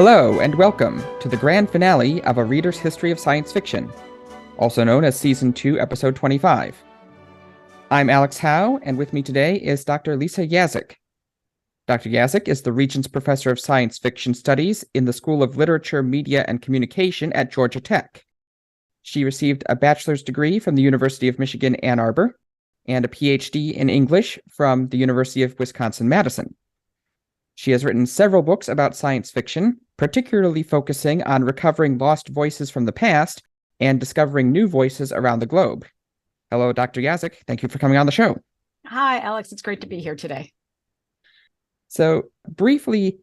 Hello, and welcome to the grand finale of A Reader's History of Science Fiction, also known as Season 2, Episode 25. I'm Alex Howe, and with me today is Dr. Lisa Yaszek. Dr. Yaszek is the Regents Professor of Science Fiction Studies in the School of Literature, Media, and Communication at Georgia Tech. She received a bachelor's degree from the University of Michigan, Ann Arbor, and a PhD in English from the University of Wisconsin-Madison. She has written several books about science fiction, particularly focusing on recovering lost voices from the past and discovering new voices around the globe. Hello, Dr. Yaszek. Thank you for coming on the show. Hi, Alex. It's great to be here today. So, briefly,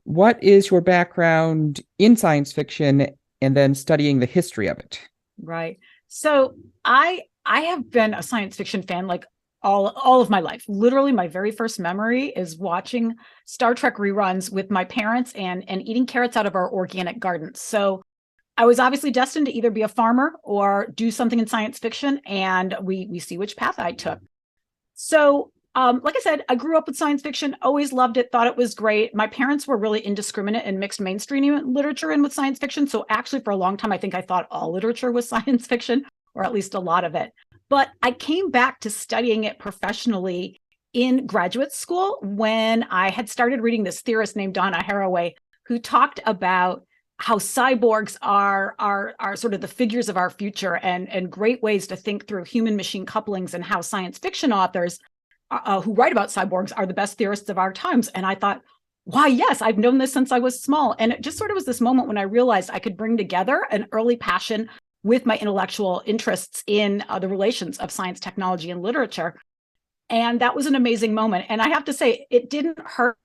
what is your background in science fiction and then studying the history of it? Right. So I have been a science fiction fan like all of my life. Literally, my very first memory is watching Star Trek reruns with my parents and eating carrots out of our organic garden. So I was obviously destined to either be a farmer or do something in science fiction, and we see which path I took. So like I said, I grew up with science fiction, always loved it, thought it was great. My parents were really indiscriminate and mixed mainstream literature in with science fiction. So actually, for a long time, I think I thought all literature was science fiction, or at least a lot of it. But I came back to studying it professionally in graduate school when I had started reading this theorist named Donna Haraway, who talked about how cyborgs are sort of the figures of our future and great ways to think through human-machine couplings, and how science fiction authors who write about cyborgs are the best theorists of our times. And I thought, why, yes, I've known this since I was small. And it just sort of was this moment when I realized I could bring together an early passion with my intellectual interests in the relations of science, technology, and literature. And that was an amazing moment. And I have to say, it didn't hurt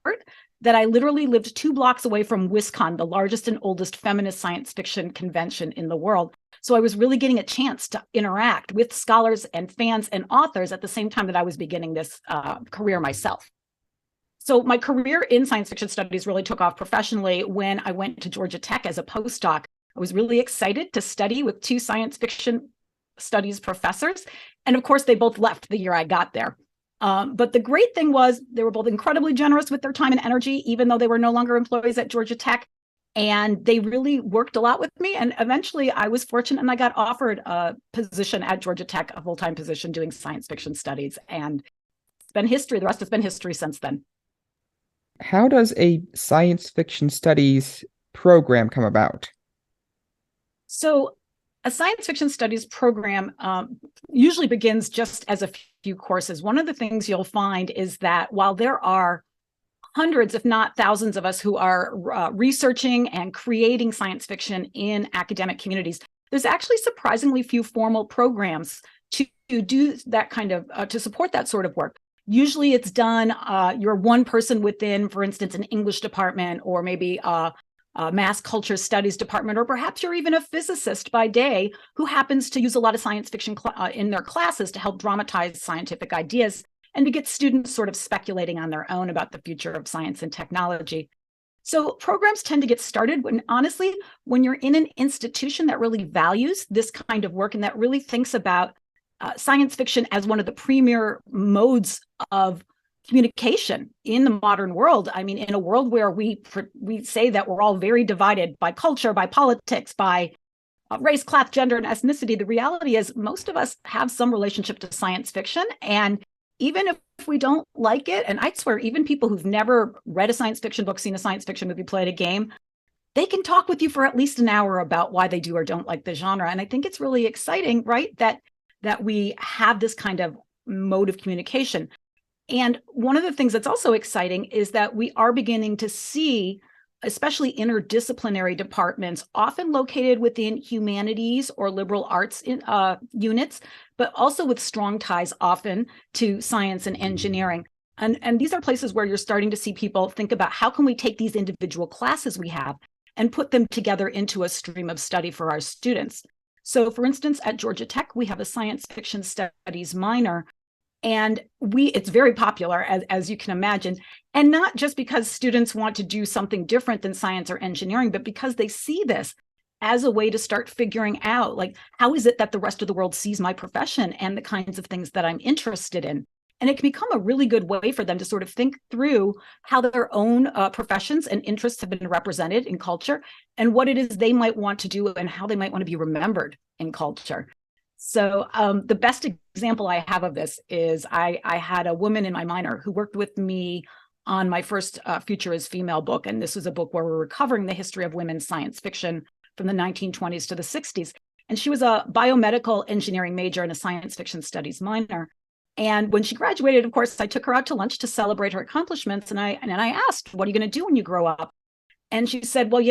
that I literally lived 2 blocks away from WisCon, the largest and oldest feminist science fiction convention in the world. So I was really getting a chance to interact with scholars and fans and authors at the same time that I was beginning this career myself. So my career in science fiction studies really took off professionally when I went to Georgia Tech as a postdoc. I was really excited to study with 2 science fiction studies professors. And of course, they both left the year I got there. But the great thing was they were both incredibly generous with their time and energy, even though they were no longer employees at Georgia Tech. And they really worked a lot with me. And eventually I was fortunate and I got offered a position at Georgia Tech, a full-time position doing science fiction studies. And it's been history. The rest has been history since then. How does a science fiction studies program come about? So a science fiction studies program usually begins just as a few courses. One of the things you'll find is that while there are hundreds, if not thousands of us who are researching and creating science fiction in academic communities, there's actually surprisingly few formal programs to do that kind of, to support that sort of work. Usually it's done, you're one person within, for instance, an English department, or maybe a mass culture studies department, or perhaps you're even a physicist by day who happens to use a lot of science fiction in their classes to help dramatize scientific ideas and to get students sort of speculating on their own about the future of science and technology. So programs tend to get started when, honestly, when you're in an institution that really values this kind of work and that really thinks about science fiction as one of the premier modes of communication in the modern world. I mean, in a world where we say that we're all very divided by culture, by politics, by race, class, gender, and ethnicity, the reality is most of us have some relationship to science fiction. And even if we don't like it, and I swear, even people who've never read a science fiction book, seen a science fiction movie, played a game, they can talk with you for at least an hour about why they do or don't like the genre. And I think it's really exciting, right, that we have this kind of mode of communication. And one of the things that's also exciting is that we are beginning to see, especially interdisciplinary departments, often located within humanities or liberal arts units, but also with strong ties often to science and engineering. And these are places where you're starting to see people think about how can we take these individual classes we have and put them together into a stream of study for our students. So for instance, at Georgia Tech, we have a science fiction studies minor. And it's very popular, as you can imagine, and not just because students want to do something different than science or engineering, but because they see this as a way to start figuring out, like, how is it that the rest of the world sees my profession and the kinds of things that I'm interested in? And it can become a really good way for them to sort of think through how their own professions and interests have been represented in culture and what it is they might want to do and how they might want to be remembered in culture. So the best example I have of this is I had a woman in my minor who worked with me on my first Future is Female book. And this was a book where we're recovering the history of women's science fiction from the 1920s to the 60s. And she was a biomedical engineering major and a science fiction studies minor. And when she graduated, of course, I took her out to lunch to celebrate her accomplishments. And I asked, what are you going to do when you grow up? And she said, well,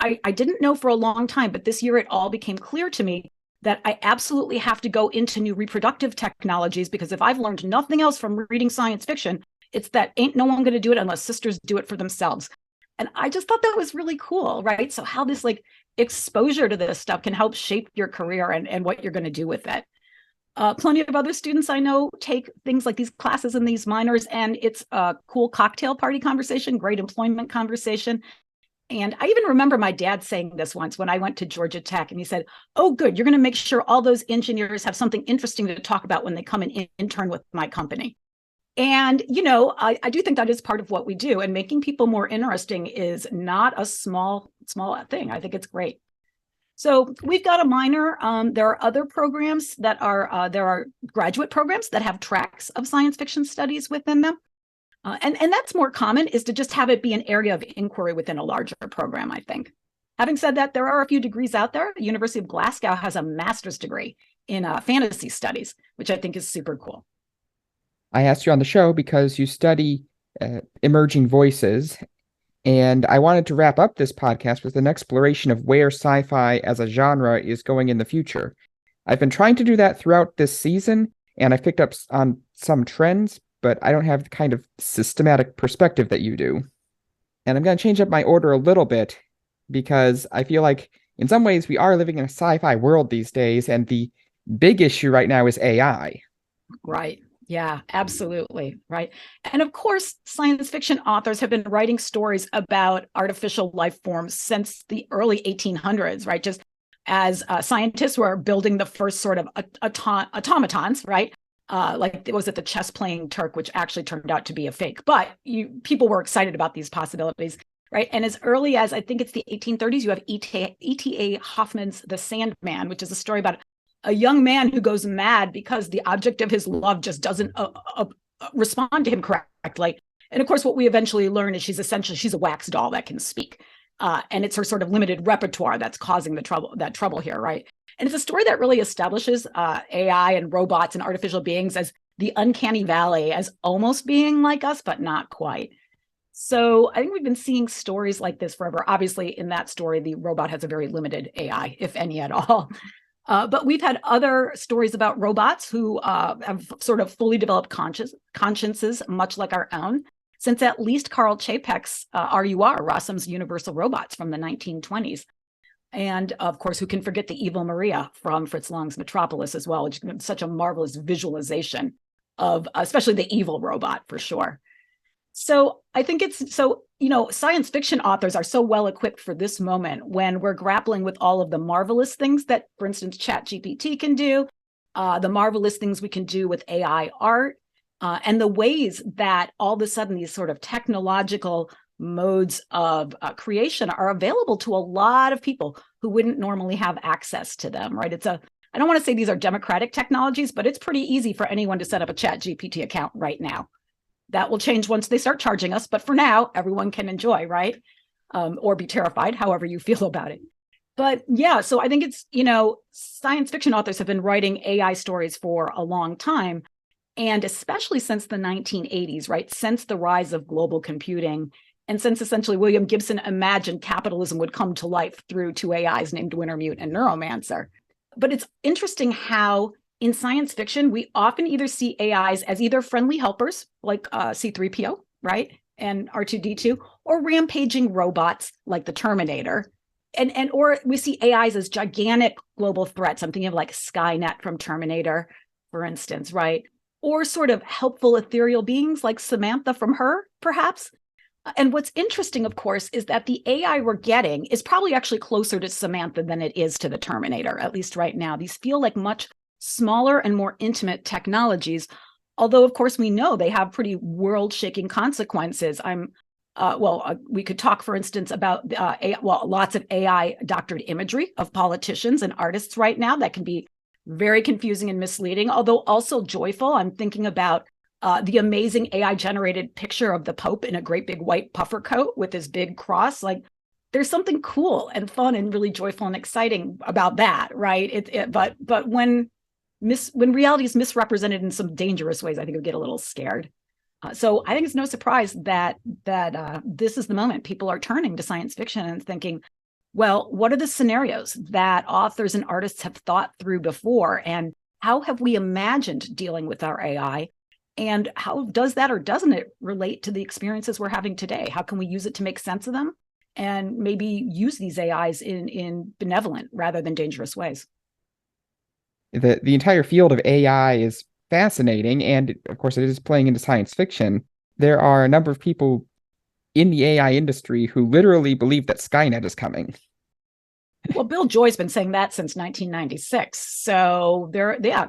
I didn't know for a long time, but this year it all became clear to me that I absolutely have to go into new reproductive technologies, because if I've learned nothing else from reading science fiction, it's that ain't no one going to do it unless sisters do it for themselves. And I just thought that was really cool, right? So how this exposure to this stuff can help shape your career and what you're going to do with it. Plenty of other students I know take things like these classes in these minors, and it's a cool cocktail party conversation, great employment conversation. And I even remember my dad saying this once when I went to Georgia Tech, and he said, oh, good, you're going to make sure all those engineers have something interesting to talk about when they come and intern with my company. And, I do think that is part of what we do. And making people more interesting is not a small thing. I think it's great. So we've got a minor. There are other programs that there are graduate programs that have tracks of science fiction studies within them. And that's more common, is to just have it be an area of inquiry within a larger program, I think. Having said that, there are a few degrees out there. The University of Glasgow has a master's degree in fantasy studies, which I think is super cool. I asked you on the show because you study emerging voices, and I wanted to wrap up this podcast with an exploration of where sci-fi as a genre is going in the future. I've been trying to do that throughout this season, and I've picked up on some trends, but I don't have the kind of systematic perspective that you do. And I'm going to change up my order a little bit, because I feel like in some ways we are living in a sci-fi world these days, and the big issue right now is AI. Right. Yeah, absolutely. Right. And of course, science fiction authors have been writing stories about artificial life forms since the early 1800s, right? Just as scientists were building the first sort of automatons, right? Was it the chess playing Turk, which actually turned out to be a fake, but people were excited about these possibilities, right? And as early as, I think it's the 1830s, you have E.T.A. Hoffman's The Sandman, which is a story about a young man who goes mad because the object of his love just doesn't respond to him correctly. And of course, what we eventually learn is she's a wax doll that can speak. And it's her sort of limited repertoire that's causing the trouble here, right? And it's a story that really establishes AI and robots and artificial beings as the uncanny valley, as almost being like us, but not quite. So I think we've been seeing stories like this forever. Obviously, in that story, the robot has a very limited AI, if any at all. But we've had other stories about robots who have sort of fully developed consciences, much like our own, since at least Carl Chapek's RUR, Rossum's Universal Robots from the 1920s. And of course, who can forget the Evil Maria from Fritz Lang's Metropolis as well, which is such a marvelous visualization of especially the evil robot for sure. So I think science fiction authors are so well equipped for this moment when we're grappling with all of the marvelous things that, for instance, ChatGPT can do, the marvelous things we can do with AI art, and the ways that all of a sudden these sort of technological modes of creation are available to a lot of people who wouldn't normally have access to them, right? I don't want to say these are democratic technologies, but it's pretty easy for anyone to set up a ChatGPT account right now. That will change once they start charging us. But for now, everyone can enjoy, right? Or be terrified, however you feel about it. But yeah, so I think it's, science fiction authors have been writing AI stories for a long time. And especially since the 1980s, right? Since the rise of global computing, and since essentially William Gibson imagined capitalism would come to life through two AIs named Wintermute and Neuromancer. But it's interesting how in science fiction, we often either see AIs as either friendly helpers, like C-3PO, right? And R2-D2, or rampaging robots like the Terminator. Or we see AIs as gigantic global threats. I'm thinking of like Skynet from Terminator, for instance, right? Or sort of helpful ethereal beings like Samantha from Her, perhaps. And what's interesting, of course, is that the AI we're getting is probably actually closer to Samantha than it is to the Terminator, at least right now. These feel like much smaller and more intimate technologies, although of course we know they have pretty world-shaking consequences. We could talk, for instance, about lots of AI doctored imagery of politicians and artists right now that can be very confusing and misleading, although also joyful. I'm thinking about the amazing AI generated picture of the Pope in a great big white puffer coat with his big cross. Like, there's something cool and fun and really joyful and exciting about that, right? But when reality is misrepresented in some dangerous ways, I think we get a little scared. So I think it's no surprise that this is the moment people are turning to science fiction and thinking, well, what are the scenarios that authors and artists have thought through before, and how have we imagined dealing with our AI? And how does that or doesn't it relate to the experiences we're having today? How can we use it to make sense of them and maybe use these AIs in benevolent rather than dangerous ways? The entire field of AI is fascinating, and of course it is playing into science fiction. There are a number of people in the AI industry who literally believe that Skynet is coming. Well, Bill Joy's been saying that since 1996. So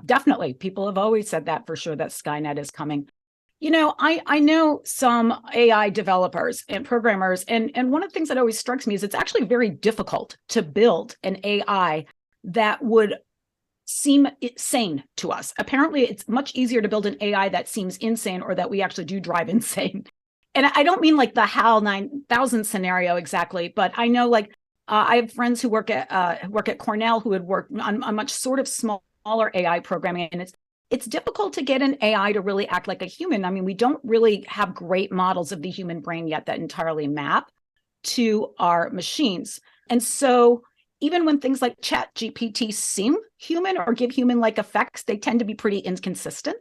definitely. People have always said that for sure, that Skynet is coming. I know some AI developers and programmers, and one of the things that always strikes me is it's actually very difficult to build an AI that would seem sane to us. Apparently, it's much easier to build an AI that seems insane or that we actually do drive insane. And I don't mean like the HAL 9000 scenario exactly, but I know I have friends who work at Cornell who had worked on much sort of smaller AI programming, and it's difficult to get an AI to really act like a human. I mean, we don't really have great models of the human brain yet that entirely map to our machines. And so even when things like ChatGPT seem human or give human-like effects, they tend to be pretty inconsistent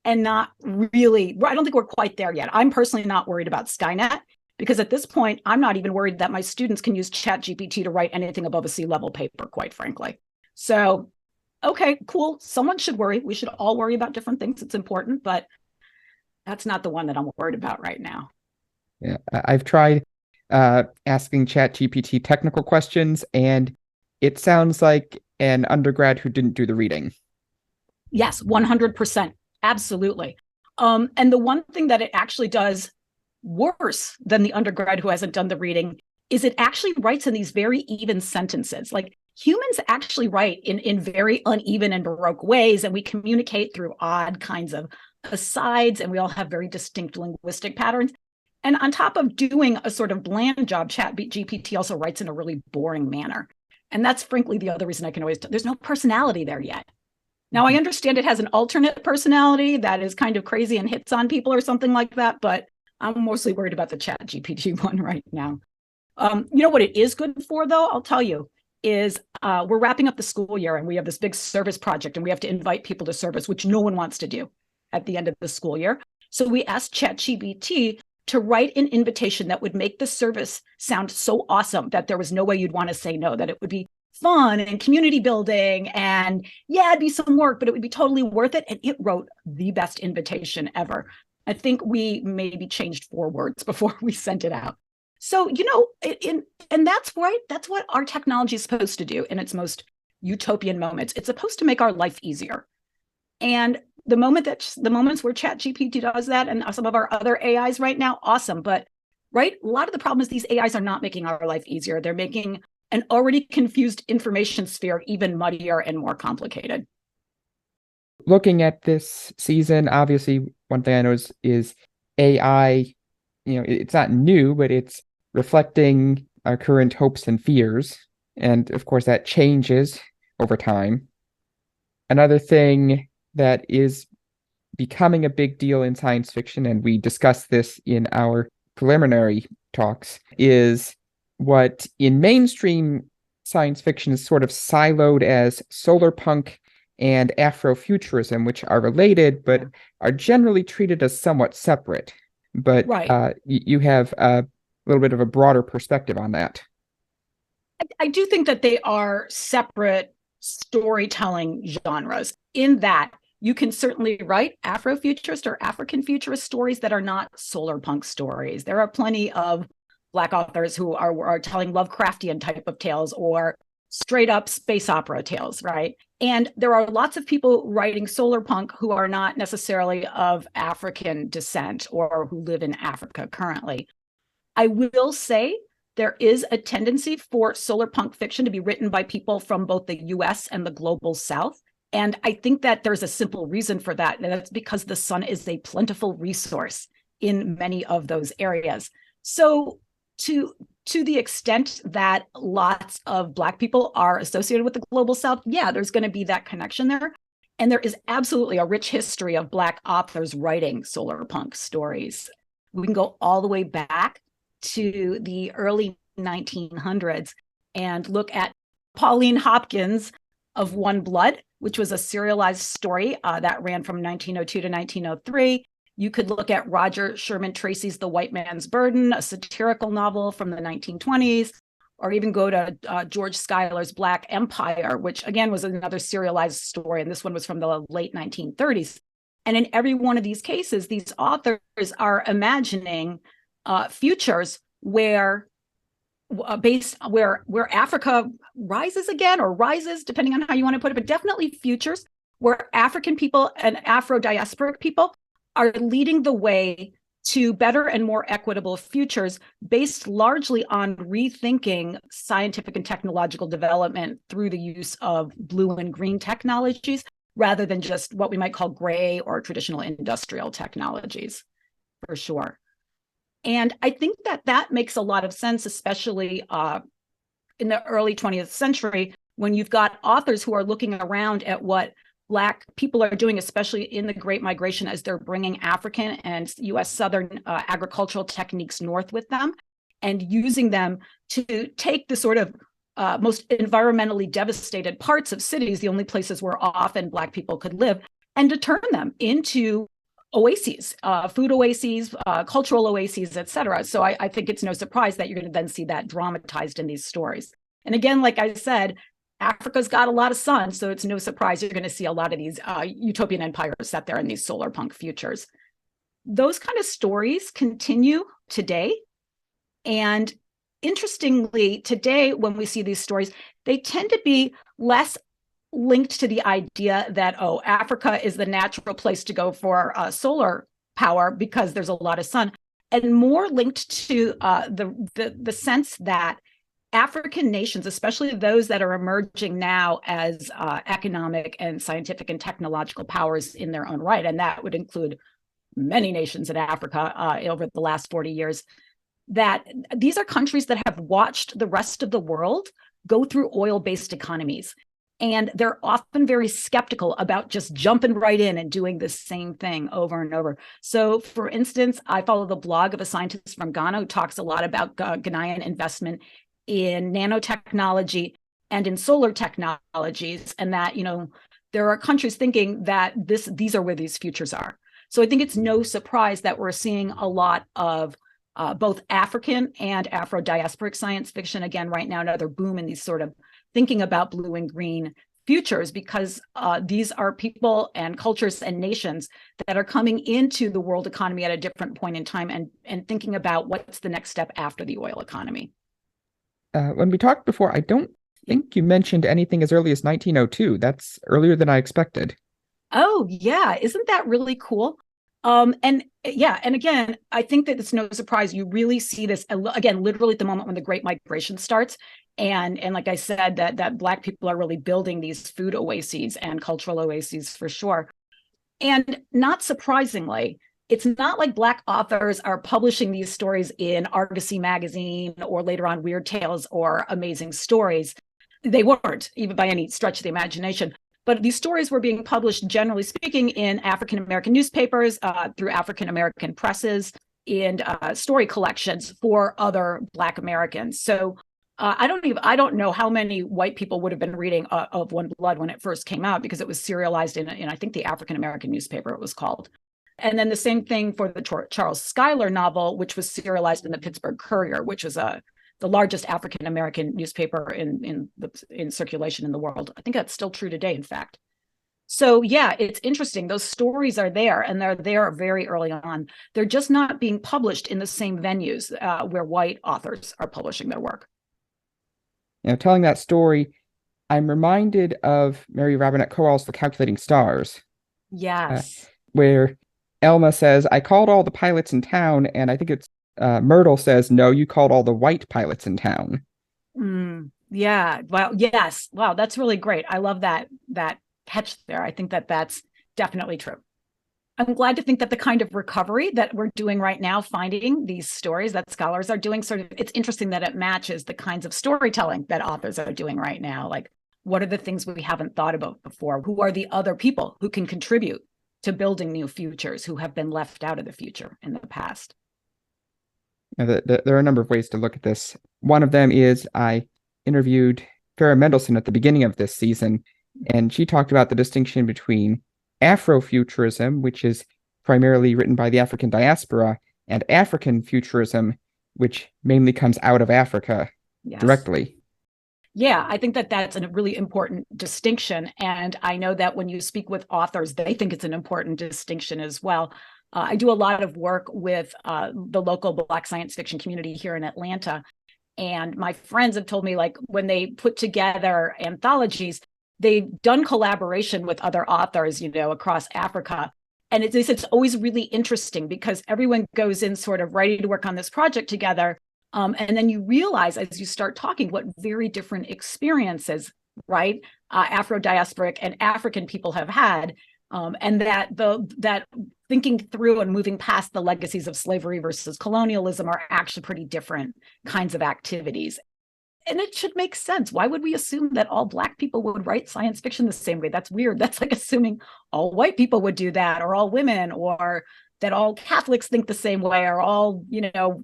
and not really, I don't think we're quite there yet. I'm personally not worried about Skynet, because at this point, I'm not even worried that my students can use ChatGPT to write anything above a C-level paper, quite frankly. So, okay, cool. Someone should worry. We should all worry about different things. It's important, but that's not the one that I'm worried about right now. Yeah, I've tried asking ChatGPT technical questions, and it sounds like an undergrad who didn't do the reading. Yes, 100%. Absolutely. And the one thing that it actually does worse than the undergrad who hasn't done the reading is it actually writes in these very even sentences. Like, humans actually write in very uneven and baroque ways, and we communicate through odd kinds of asides, and we all have very distinct linguistic patterns. And on top of doing a sort of bland job, ChatGPT also writes in a really boring manner. And that's frankly the other reason I can always there's no personality there yet. Now, I understand it has an alternate personality that is kind of crazy and hits on people or something like that, but I'm mostly worried about the ChatGPT one right now. What it is good for, though, I'll tell you, is we're wrapping up the school year and we have this big service project and we have to invite people to service, which no one wants to do at the end of the school year. So we asked ChatGPT to write an invitation that would make the service sound so awesome that there was no way you'd want to say no, that it would be fun and community building, and yeah, it'd be some work, but it would be totally worth it. And it wrote the best invitation ever. I think we maybe changed 4 words before we sent it out. So, and that's right. That's what our technology is supposed to do in its most utopian moments. It's supposed to make our life easier. And the moments where ChatGPT does that, and some of our other AIs right now, awesome. But right, a lot of the problem is these AIs are not making our life easier. They're making an already confused information sphere even muddier and more complicated. Looking at this season, obviously, one thing I noticed is AI, it's not new, but it's reflecting our current hopes and fears. And of course, that changes over time. Another thing that is becoming a big deal in science fiction, and we discussed this in our preliminary talks, is what in mainstream science fiction is sort of siloed as solarpunk and Afrofuturism, which are related, but are generally treated as somewhat separate. But right. You have a little bit of a broader perspective on that. I do think that they are separate storytelling genres, in that you can certainly write Afrofuturist or African futurist stories that are not solarpunk stories. There are plenty of Black authors who are telling Lovecraftian type of tales, or straight up space opera tales, right? And there are lots of people writing solarpunk who are not necessarily of African descent or who live in Africa currently. I will say there is a tendency for solarpunk fiction to be written by people from both the US and the global South. And I think that there's a simple reason for that. And that's because the sun is a plentiful resource in many of those areas. So to the extent that lots of Black people are associated with the global South, yeah, there's going to be that connection there. And there is absolutely a rich history of Black authors writing solarpunk stories. We can go all the way back to the early 1900s and look at Pauline Hopkins' Of One Blood, which was a serialized story that ran from 1902 to 1903. You could look at Roger Sherman Tracy's The White Man's Burden, a satirical novel from the 1920s, or even go to George Schuyler's Black Empire, which again was another serialized story, and this one was from the late 1930s. And in every one of these cases, these authors are imagining futures where Africa rises again, or rises, depending on how you want to put it, but definitely futures where African people and Afro-diasporic people are leading the way to better and more equitable futures based largely on rethinking scientific and technological development through the use of blue and green technologies, rather than just what we might call gray or traditional industrial technologies, for sure. And I think that that makes a lot of sense, especially in the early 20th century, when you've got authors who are looking around at what Black people are doing, especially in the Great Migration, as they're bringing African and U.S. Southern agricultural techniques north with them and using them to take the sort of most environmentally devastated parts of cities, the only places where often Black people could live, and to turn them into oases, food oases, cultural oases, et cetera. So I think it's no surprise that you're going to then see that dramatized in these stories. And again, like I said, Africa's got a lot of sun, so it's no surprise you're going to see a lot of these utopian empires set there in these solarpunk futures. Those kind of stories continue today. And interestingly, today, when we see these stories, they tend to be less linked to the idea that, oh, Africa is the natural place to go for solar power because there's a lot of sun, and more linked to the sense that African nations, especially those that are emerging now as economic and scientific and technological powers in their own right, and that would include many nations in Africa over the last 40 years, that these are countries that have watched the rest of the world go through oil-based economies. And they're often very skeptical about just jumping right in and doing the same thing over and over. So, for instance, I follow the blog of a scientist from Ghana who talks a lot about Ghanaian investment in nanotechnology and in solar technologies, and that, you know, there are countries thinking that these are where these futures are. So I think it's no surprise that we're seeing a lot of both African and Afro-diasporic science fiction, again, right now, another boom in these sort of thinking about blue and green futures, because these are people and cultures and nations that are coming into the world economy at a different point in time and thinking about what's the next step after the oil economy. When we talked before, I don't think you mentioned anything as early as 1902. That's earlier than I expected. Oh, yeah. Isn't that really cool? And again, I think that it's no surprise you really see this again, literally at the moment when the Great Migration starts. And like I said, that Black people are really building these food oases and cultural oases for sure. And not surprisingly, it's not like Black authors are publishing these stories in Argosy magazine or later on Weird Tales or Amazing Stories. They weren't, even by any stretch of the imagination. But these stories were being published, generally speaking, in African-American newspapers, through African-American presses, in story collections for other Black Americans. So I don't know how many white people would have been reading Of One Blood when it first came out, because it was serialized in I think the African-American newspaper it was called. And then the same thing for the Charles Schuyler novel, which was serialized in the Pittsburgh Courier, which was the largest African-American newspaper in circulation in the world. I think that's still true today, in fact. So yeah, it's interesting. Those stories are there, and they're there very early on. They're just not being published in the same venues where white authors are publishing their work. You know, telling that story I'm reminded of Mary Robinette Kowal's The Calculating Stars, Yes. where Elma says, I called all the pilots in town, and I think it's Myrtle says, no, you called all the white pilots in town. Yeah. Wow. Yes. Wow. That's really great. I love that catch there. I think that that's definitely true. I'm glad to think that the kind of recovery that we're doing right now, finding these stories that scholars are doing, it's interesting that it matches the kinds of storytelling that authors are doing right now. Like, what are the things we haven't thought about before? Who are the other people who can contribute to building new futures, who have been left out of the future in the past? There are a number of ways to look at this. One of them is I interviewed Farah Mendlesohn at the beginning of this season, and she talked about the distinction between Afrofuturism, which is primarily written by the African diaspora, and African futurism, which mainly comes out of Africa directly. Yeah, I think that that's a really important distinction. And I know that when you speak with authors, they think it's an important distinction as well. I do a lot of work with the local Black science fiction community here in Atlanta. And my friends have told me, like, when they put together anthologies, they've done collaboration with other authors, across Africa. And it's always really interesting because everyone goes in sort of ready to work on this project together. And then you realize as you start talking what very different experiences, right, Afro-diasporic and African people have had. And that thinking through and moving past the legacies of slavery versus colonialism are actually pretty different kinds of activities. And it should make sense. Why would we assume that all Black people would write science fiction the same way? That's weird. That's like assuming all white people would do that, or all women, or that all Catholics think the same way, or all,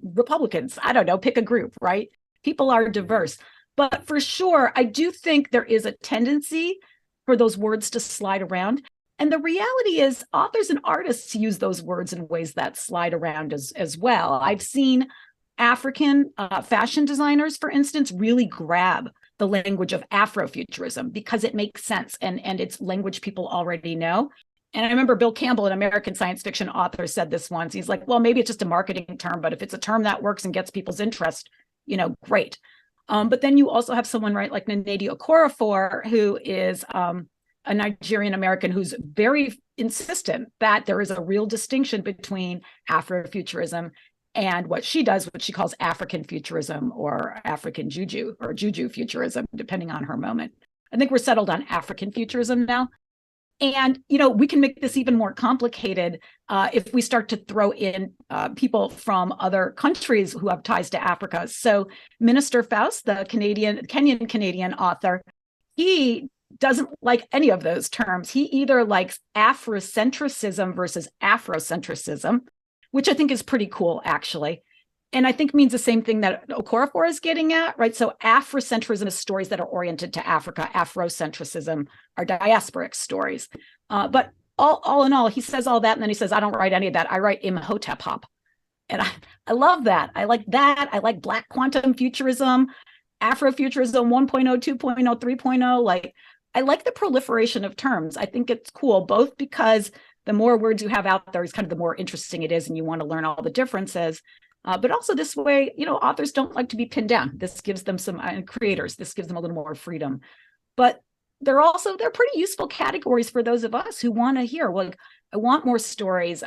Republicans. I don't know, pick a group, right? People are diverse. But for sure, I do think there is a tendency for those words to slide around. And the reality is authors and artists use those words in ways that slide around as well. I've seen African fashion designers, for instance, really grab the language of Afrofuturism because it makes sense and it's language people already know. And I remember Bill Campbell, an American science fiction author, said this once. He's like, well, maybe it's just a marketing term, but if it's a term that works and gets people's interest, great. But then you also have someone, right, like Nnedi Okorafor, who is a Nigerian American who's very insistent that there is a real distinction between Afrofuturism and what she does, what she calls African futurism or African juju or juju futurism, depending on her moment. I think we're settled on African futurism now. And, we can make this even more complicated if we start to throw in people from other countries who have ties to Africa. So Minister Faust, the Kenyan-Canadian author, he doesn't like any of those terms. He either likes Afrocentrism versus Afrocentrism, which I think is pretty cool, actually. And I think means the same thing that Okorafor is getting at, right? So Afrocentrism is stories that are oriented to Africa. Afrocentrism are diasporic stories. But all in all, he says all that, and then he says, I don't write any of that. I write Imhotep Hop. And I love that. I like that. I like Black quantum futurism, Afrofuturism 1.0, 2.0, 3.0. Like, I like the proliferation of terms. I think it's cool, both because the more words you have out there is kind of the more interesting it is, and you want to learn all the differences. But also this way, authors don't like to be pinned down. This gives them creators, this gives them a little more freedom. But they're pretty useful categories for those of us who want to hear, well, I want more stories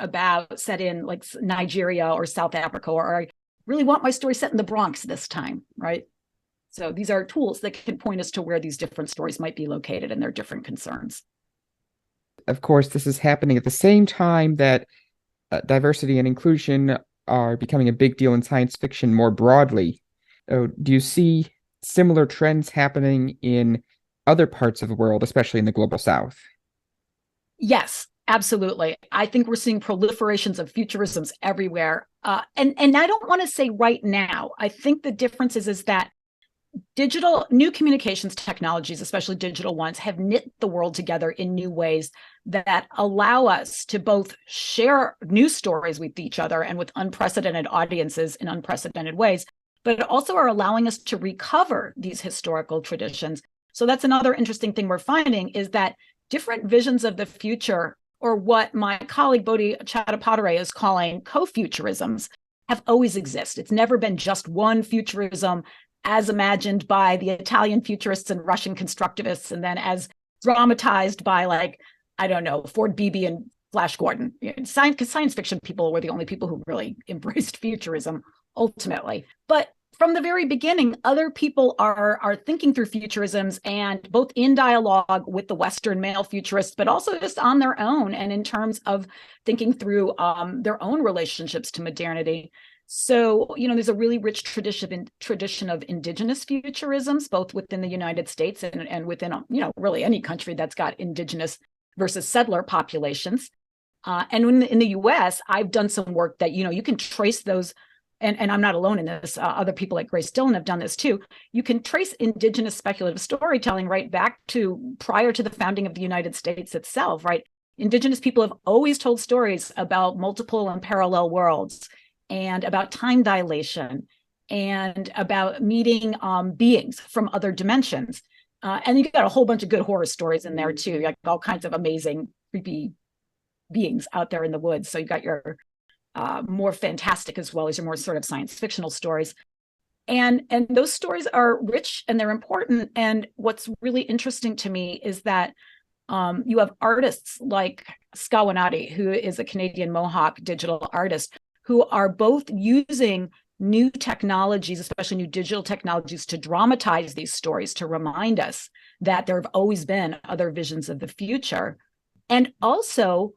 set in like Nigeria or South Africa, or I really want my story set in the Bronx this time, right? So these are tools that can point us to where these different stories might be located and their different concerns. Of course, this is happening at the same time that diversity and inclusion are becoming a big deal in science fiction more broadly. Do you see similar trends happening in other parts of the world, especially in the global South? Yes, absolutely. I think we're seeing proliferations of futurisms everywhere. And I don't want to say right now. I think the difference is that new communications technologies, especially digital ones, have knit the world together in new ways that allow us to both share news stories with each other and with unprecedented audiences in unprecedented ways, but also are allowing us to recover these historical traditions. So that's another interesting thing we're finding, is that different visions of the future, or what my colleague Bodhi Chattopadhyay is calling co-futurisms, have always existed. It's never been just one futurism as imagined by the Italian futurists and Russian constructivists, and then as dramatized by, like, I don't know, Ford Beebe and Flash Gordon. Science fiction people were the only people who really embraced futurism ultimately. But from the very beginning, other people are thinking through futurisms, and both in dialogue with the Western male futurists, but also just on their own and in terms of thinking through their own relationships to modernity. So, there's a really rich tradition of indigenous futurisms, both within the United States and within, really any country that's got indigenous versus settler populations. And in the US, I've done some work that, you can trace those, and I'm not alone in this. Other people like Grace Dillon have done this too. You can trace indigenous speculative storytelling right back to prior to the founding of the United States itself, right? Indigenous people have always told stories about multiple and parallel worlds, and about time dilation, and about meeting beings from other dimensions. And you got a whole bunch of good horror stories in there too, like all kinds of amazing, creepy beings out there in the woods. So you got your more fantastic as well as your more sort of science fictional stories. And those stories are rich and they're important. And what's really interesting to me is that you have artists like Nnedi, who is a Canadian Mohawk digital artist, who are both using new technologies, especially new digital technologies, to dramatize these stories, to remind us that there have always been other visions of the future, and also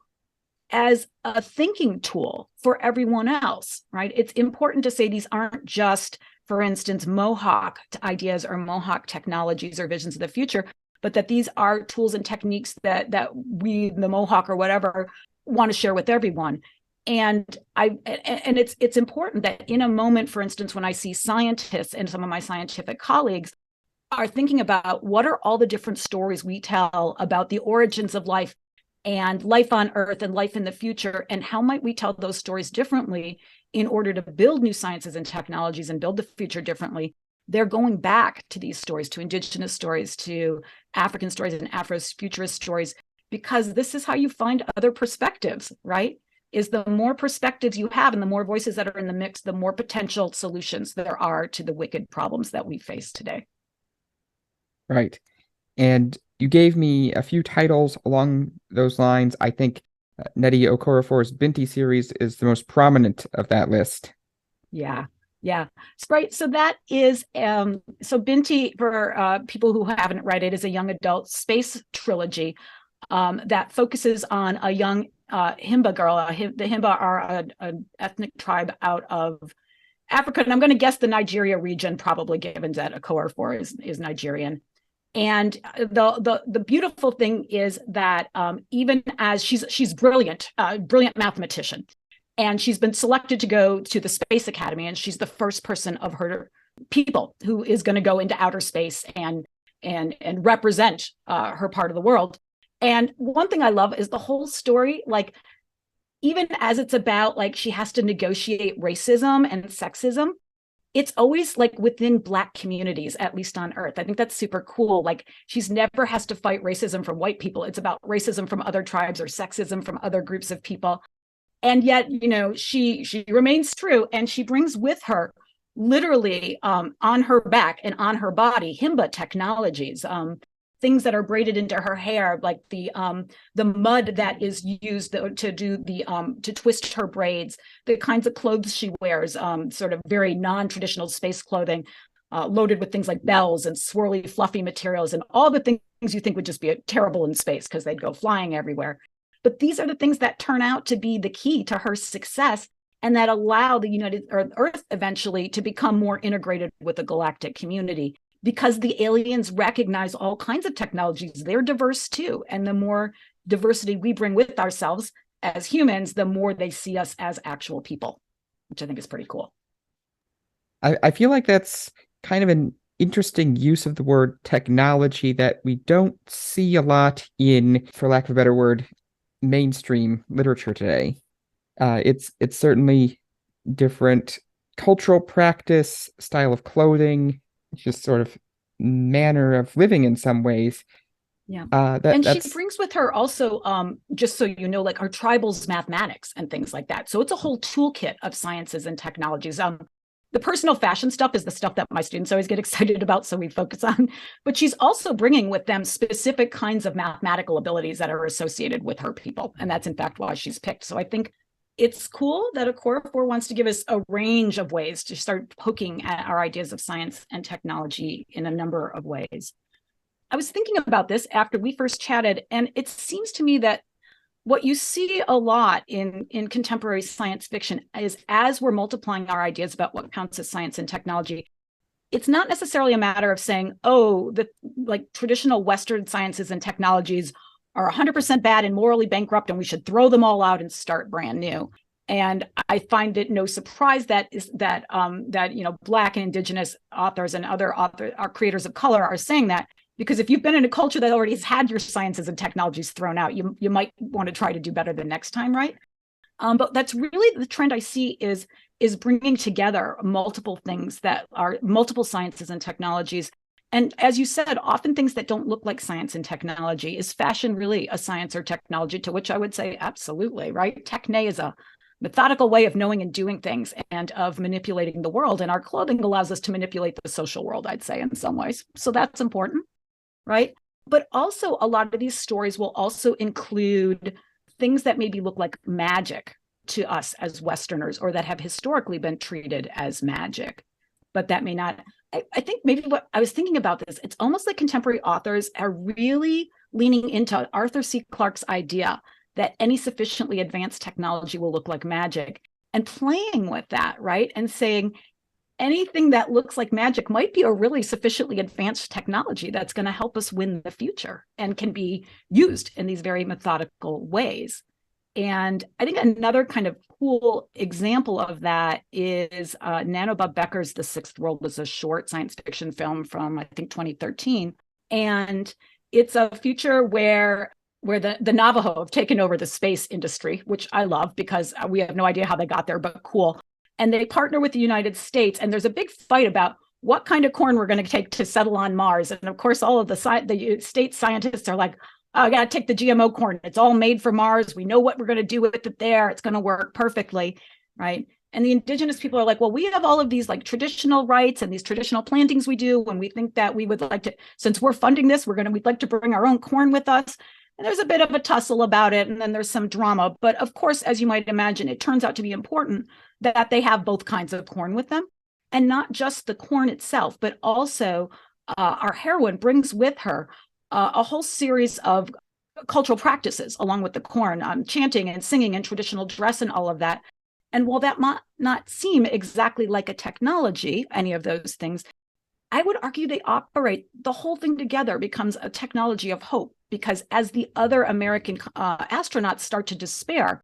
as a thinking tool for everyone else, right? It's important to say these aren't just, for instance, Mohawk ideas or Mohawk technologies or visions of the future, but that these are tools and techniques that we, the Mohawk or whatever, want to share with everyone. And it's important that in a moment, for instance, when I see scientists and some of my scientific colleagues are thinking about what are all the different stories we tell about the origins of life and life on Earth and life in the future, and how might we tell those stories differently in order to build new sciences and technologies and build the future differently, they're going back to these stories, to indigenous stories, to African stories and Afrofuturist stories, because this is how you find other perspectives, right? Is the more perspectives you have and the more voices that are in the mix, the more potential solutions there are to the wicked problems that we face today. Right. And you gave me a few titles along those lines. I think Nnedi Okorafor's Binti series is the most prominent of that list. Yeah. Right. So that is, so Binti, for people who haven't read it, is a young adult space trilogy that focuses on a young Himba girl. The Himba are an ethnic tribe out of Africa, and I'm going to guess the Nigeria region, probably, given that Okorafor is Nigerian. And the beautiful thing is that even as she's brilliant mathematician, and she's been selected to go to the Space Academy, and she's the first person of her people who is going to go into outer space and represent her part of the world. And one thing I love is the whole story, like, even as it's about, like, she has to negotiate racism and sexism, it's always like within Black communities, at least on Earth. I think that's super cool. Like, she's never has to fight racism from white people. It's about racism from other tribes or sexism from other groups of people. And yet, she remains true, and she brings with her, literally on her back and on her body, Himba technologies, things that are braided into her hair, like the mud that is used to do to twist her braids, the kinds of clothes she wears, sort of very non-traditional space clothing, loaded with things like bells and swirly, fluffy materials, and all the things you think would just be terrible in space because they'd go flying everywhere. But these are the things that turn out to be the key to her success, and that allow the Earth eventually to become more integrated with the galactic community. Because the aliens recognize all kinds of technologies. They're diverse too. And the more diversity we bring with ourselves as humans, the more they see us as actual people, which I think is pretty cool. I feel like that's kind of an interesting use of the word technology that we don't see a lot in, for lack of a better word, mainstream literature today. It's certainly different cultural practice, style of clothing, just sort of manner of living in some ways. Yeah. And she brings with her also, just so you know, like our tribals mathematics and things like that. So it's a whole toolkit of sciences and technologies. the personal fashion stuff is the stuff that my students always get excited about, so we focus on. But she's also bringing with them specific kinds of mathematical abilities that are associated with her people. And that's, in fact, why she's picked. So I think it's cool that Okorafor wants to give us a range of ways to start poking at our ideas of science and technology in a number of ways. I was thinking about this after we first chatted, and it seems to me that what you see a lot in contemporary science fiction is, as we're multiplying our ideas about what counts as science and technology, it's not necessarily a matter of saying, oh, the like traditional Western sciences and technologies are 100% bad and morally bankrupt, and we should throw them all out and start brand new. And I find it no surprise that Black and Indigenous authors and other creators of color are saying that. Because if you've been in a culture that already has had your sciences and technologies thrown out, you might want to try to do better the next time, right? But that's really the trend I see is bringing together multiple things that are multiple sciences and technologies. And as you said, often things that don't look like science and technology. Is fashion really a science or technology? To which I would say absolutely, right? Techne is a methodical way of knowing and doing things and of manipulating the world. And our clothing allows us to manipulate the social world, I'd say, in some ways. So that's important. Right? But also a lot of these stories will also include things that maybe look like magic to us as Westerners, or that have historically been treated as magic, but that may not. I think maybe what I was thinking about this, it's almost like contemporary authors are really leaning into Arthur C. Clarke's idea that any sufficiently advanced technology will look like magic, and playing with that, right? And saying, anything that looks like magic might be a really sufficiently advanced technology that's going to help us win the future and can be used in these very methodical ways. And I think another kind of cool example of that is Nanobah Becker's The Sixth World. Was a short science fiction film from, I think, 2013. And it's a future where the Navajo have taken over the space industry, which I love because we have no idea how they got there, but cool. And they partner with the United States, and there's a big fight about what kind of corn we're going to take to settle on Mars. And of course, all of the state scientists are like, oh, I got to take the GMO corn. It's all made for Mars. We know what we're going to do with it there. It's going to work perfectly, right? And the indigenous people are like, well, we have all of these like traditional rights and these traditional plantings we do, and we think that we would like to, since we're funding this, we'd like to bring our own corn with us. And there's a bit of a tussle about it, and then there's some drama. But of course, as you might imagine, it turns out to be important that they have both kinds of corn with them, and not just the corn itself, but also our heroine brings with her a whole series of cultural practices along with the corn, chanting and singing and traditional dress and all of that. And while that might not seem exactly like a technology, any of those things, I would argue they operate, the whole thing together becomes a technology of hope, because as the other American astronauts start to despair,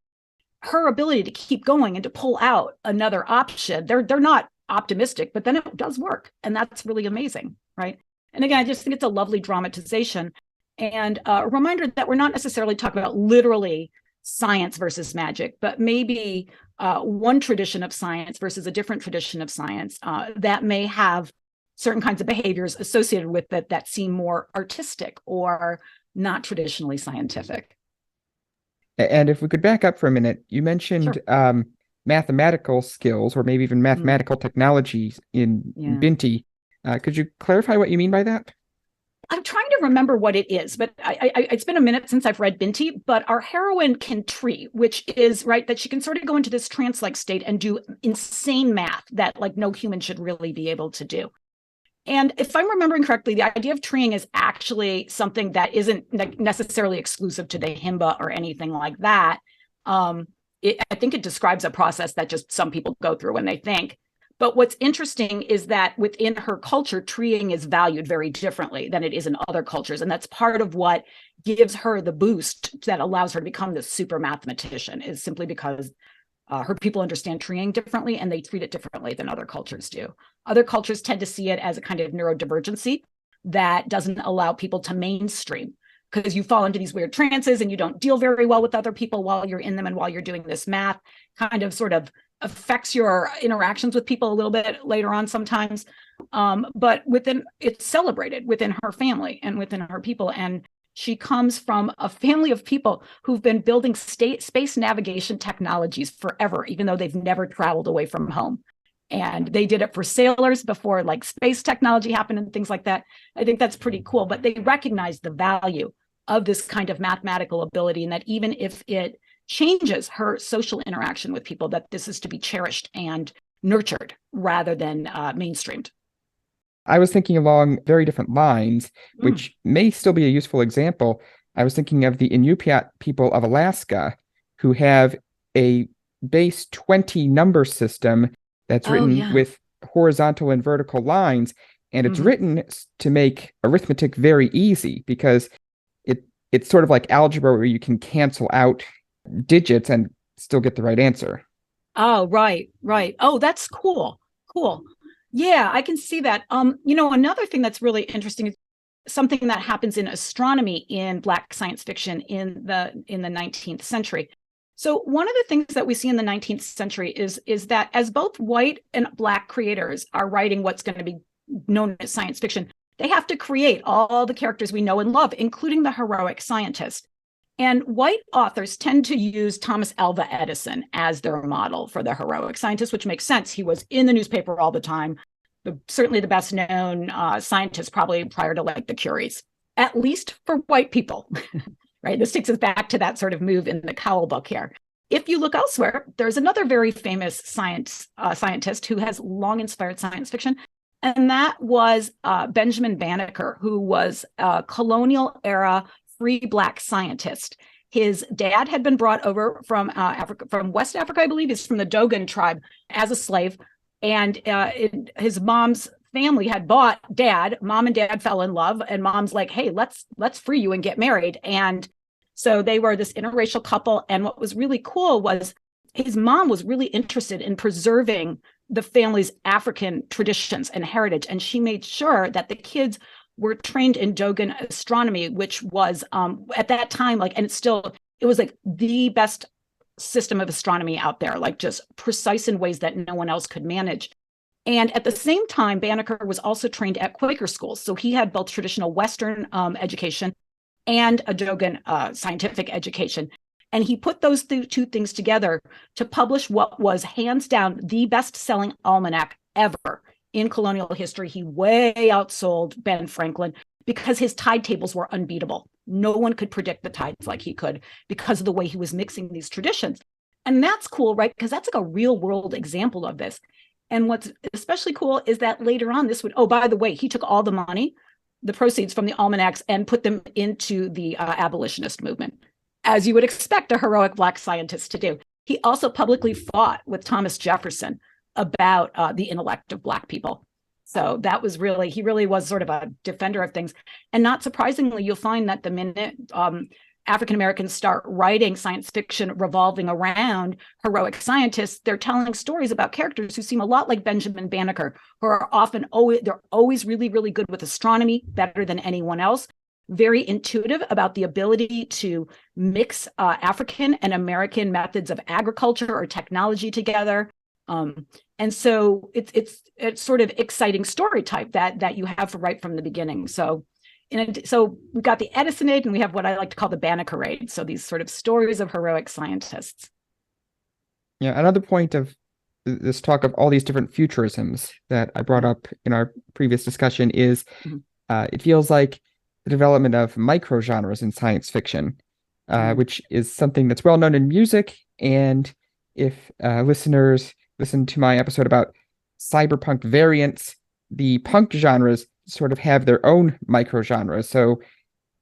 her ability to keep going and to pull out another option, they're not optimistic, but then it does work. And that's really amazing, right? And again, I just think it's a lovely dramatization and a reminder that we're not necessarily talking about literally science versus magic, but maybe one tradition of science versus a different tradition of science that may have certain kinds of behaviors associated with it that seem more artistic or not traditionally scientific. And if we could back up for a minute, you mentioned Sure. Mathematical skills, or maybe even mathematical technologies in Binti. Could you clarify what you mean by that? I'm trying to remember what it is, but it's been a minute since I've read Binti, but our heroine can tree, which is, right, that she can sort of go into this trance-like state and do insane math that like no human should really be able to do. And if I'm remembering correctly, the idea of treeing is actually something that isn't necessarily exclusive to the Himba or anything like that. I think it describes a process that just some people go through when they think. But what's interesting is that within her culture, treeing is valued very differently than it is in other cultures. And that's part of what gives her the boost that allows her to become this super mathematician, is simply because her people understand treeing differently and they treat it differently than other cultures do. Other cultures tend to see it as a kind of neurodivergency that doesn't allow people to mainstream, because you fall into these weird trances and you don't deal very well with other people while you're in them, and while you're doing this math kind of sort of affects your interactions with people a little bit later on sometimes. But it's celebrated within her family and within her people. And she comes from a family of people who've been building space navigation technologies forever, even though they've never traveled away from home. And they did it for sailors before like space technology happened and things like that. I think that's pretty cool. But they recognize the value of this kind of mathematical ability, and that even if it changes her social interaction with people, that this is to be cherished and nurtured rather than mainstreamed. I was thinking along very different lines, which may still be a useful example. I was thinking of the Inupiat people of Alaska, who have a base 20 number system that's written with horizontal and vertical lines, and it's written to make arithmetic very easy because it's sort of like algebra where you can cancel out digits and still get the right answer. Oh, right. Oh, that's cool. Yeah, I can see that. Another thing that's really interesting is something that happens in astronomy in Black science fiction in the 19th century. So one of the things that we see in the 19th century is that as both white and Black creators are writing what's going to be known as science fiction, they have to create all the characters we know and love, including the heroic scientist. And white authors tend to use Thomas Alva Edison as their model for the heroic scientist, which makes sense. He was in the newspaper all the time, certainly the best known scientist probably prior to like the Curies, at least for white people, right? This takes us back to that sort of move in the Cowell book here. If you look elsewhere, there's another very famous scientist who has long inspired science fiction, and that was Benjamin Banneker, who was a colonial era free Black scientist. His dad had been brought over from Africa, from West Africa, I believe. He's from the Dogon tribe as a slave. And his mom's family had bought dad. Mom and dad fell in love, and mom's like, hey, let's free you and get married. And so they were this interracial couple. And what was really cool was his mom was really interested in preserving the family's African traditions and heritage. And she made sure that the kids were trained in Dogon astronomy, which was at that time, it was like the best system of astronomy out there, like just precise in ways that no one else could manage. And at the same time, Banneker was also trained at Quaker schools. So he had both traditional Western education and a Dogon scientific education. And he put those two things together to publish what was hands down the best-selling almanac ever in colonial history. He way outsold Ben Franklin because his tide tables were unbeatable. No one could predict the tides like he could because of the way he was mixing these traditions. And that's cool, right? Because that's like a real world example of this. And what's especially cool is that later on by the way, he took all the money, the proceeds from the almanacs, and put them into the abolitionist movement, as you would expect a heroic Black scientist to do. He also publicly fought with Thomas Jefferson about the intellect of Black people. So that was he really was sort of a defender of things. And not surprisingly, you'll find that the minute African Americans start writing science fiction revolving around heroic scientists, they're telling stories about characters who seem a lot like Benjamin Banneker, who are always really, really good with astronomy, better than anyone else, very intuitive about the ability to mix African and American methods of agriculture or technology together. And so it's sort of exciting story type that you have right from the beginning. So we've got the Edisonade, and we have what I like to call the Bannekerade. So these sort of stories of heroic scientists. Yeah, another point of this talk of all these different futurisms that I brought up in our previous discussion is it feels like the development of microgenres in science fiction, which is something that's well known in music. And if listeners listen to my episode about cyberpunk variants, the punk genres sort of have their own microgenres. So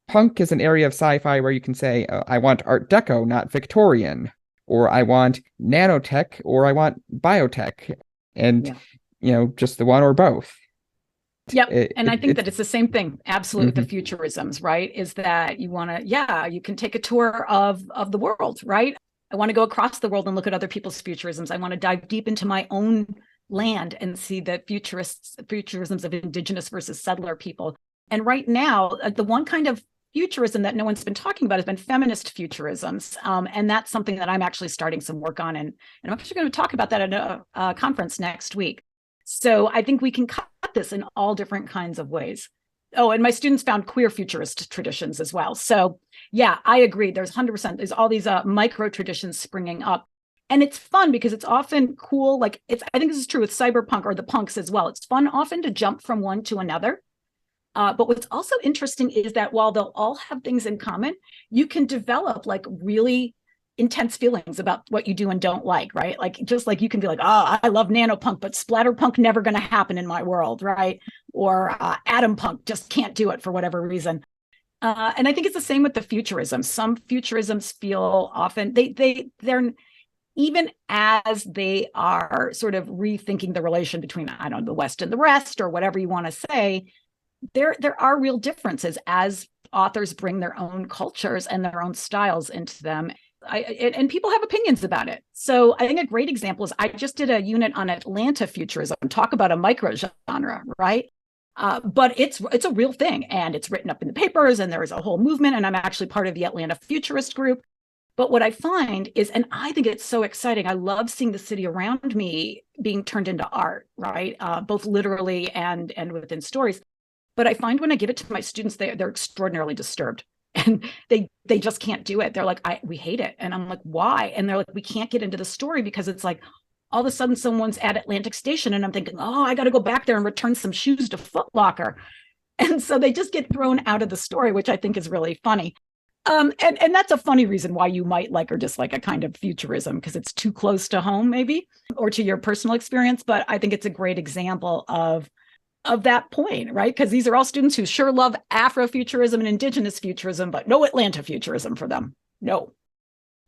punk is an area of sci-fi where you can say, I want Art Deco, not Victorian, or I want nanotech, or I want biotech, and just the one or both. Yep. And I think that it's the same thing, absolutely, with the futurisms, right? Is that you want to, you can take a tour of the world, right? I want to go across the world and look at other people's futurisms. I want to dive deep into my own land and see the futurisms of indigenous versus settler people. And right now, the one kind of futurism that no one's been talking about has been feminist futurisms. And that's something that I'm actually starting some work on. And I'm actually going to talk about that at a conference next week. So I think we can cut this in all different kinds of ways. Oh, and my students found queer futurist traditions as well. So yeah, I agree. There's 100%, there's all these micro traditions springing up. And it's fun because it's often cool. Like I think this is true with cyberpunk or the punks as well. It's fun often to jump from one to another. But what's also interesting is that while they'll all have things in common, you can develop like really intense feelings about what you do and don't like, right? Like just like you can be like, oh, I love nanopunk, but splatterpunk never going to happen in my world, right? Or atom punk just can't do it for whatever reason. And I think it's the same with the futurism. Some futurisms feel often they're even as they are sort of rethinking the relation between, I don't know, the West and the rest, or whatever you want to say, there are real differences as authors bring their own cultures and their own styles into them. And people have opinions about it. So I think a great example is I just did a unit on Atlanta futurism, talk about a microgenre, right? But it's a real thing, and it's written up in the papers, and there is a whole movement, and I'm actually part of the Atlanta Futurist group. But what I find is, and I think it's so exciting, I love seeing the city around me being turned into art, right? Both literally and within stories. But I find when I give it to my students, they're extraordinarily disturbed, and they just can't do it. They're like, we hate it. And I'm like, why? And they're like, we can't get into the story because it's like, all of a sudden someone's at Atlantic Station and I'm thinking, oh, I got to go back there and return some shoes to Foot Locker. And so they just get thrown out of the story, which I think is really funny. And that's a funny reason why you might like or dislike a kind of futurism, because it's too close to home, maybe, or to your personal experience. But I think it's a great example of that point, right? Because these are all students who sure love Afrofuturism and Indigenous futurism, but no Atlanta futurism for them. No.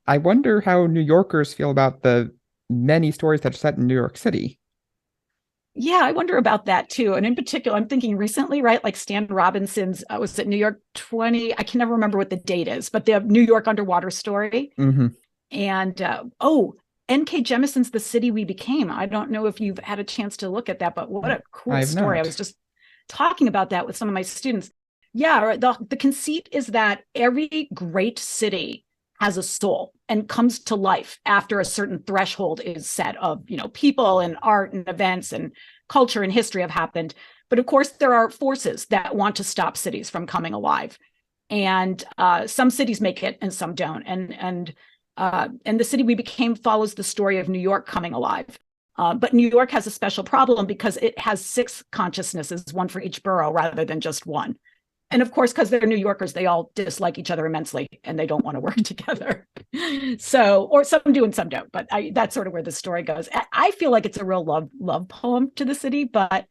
I wonder how New Yorkers feel about the many stories that are set in New York City. Yeah, I wonder about that too. And in particular, I'm thinking recently, right? Like Stan Robinson's, was it New York 20? I can never remember what the date is, but the New York underwater story. Mm-hmm. And N.K. Jemison's The City We Became. I don't know if you've had a chance to look at that, but what a cool story. Not. I was just talking about that with some of my students. Yeah, the conceit is that every great city has a soul and comes to life after a certain threshold is set of, people and art and events and culture and history have happened. But of course, there are forces that want to stop cities from coming alive. And some cities make it and some don't. And The City We Became follows the story of New York coming alive. But New York has a special problem because it has 6 consciousnesses, one for each borough rather than just one. And of course, because they're New Yorkers, they all dislike each other immensely and they don't want to work together. So, or some do and some don't, but that's sort of where the story goes. I feel like it's a real love poem to the city, but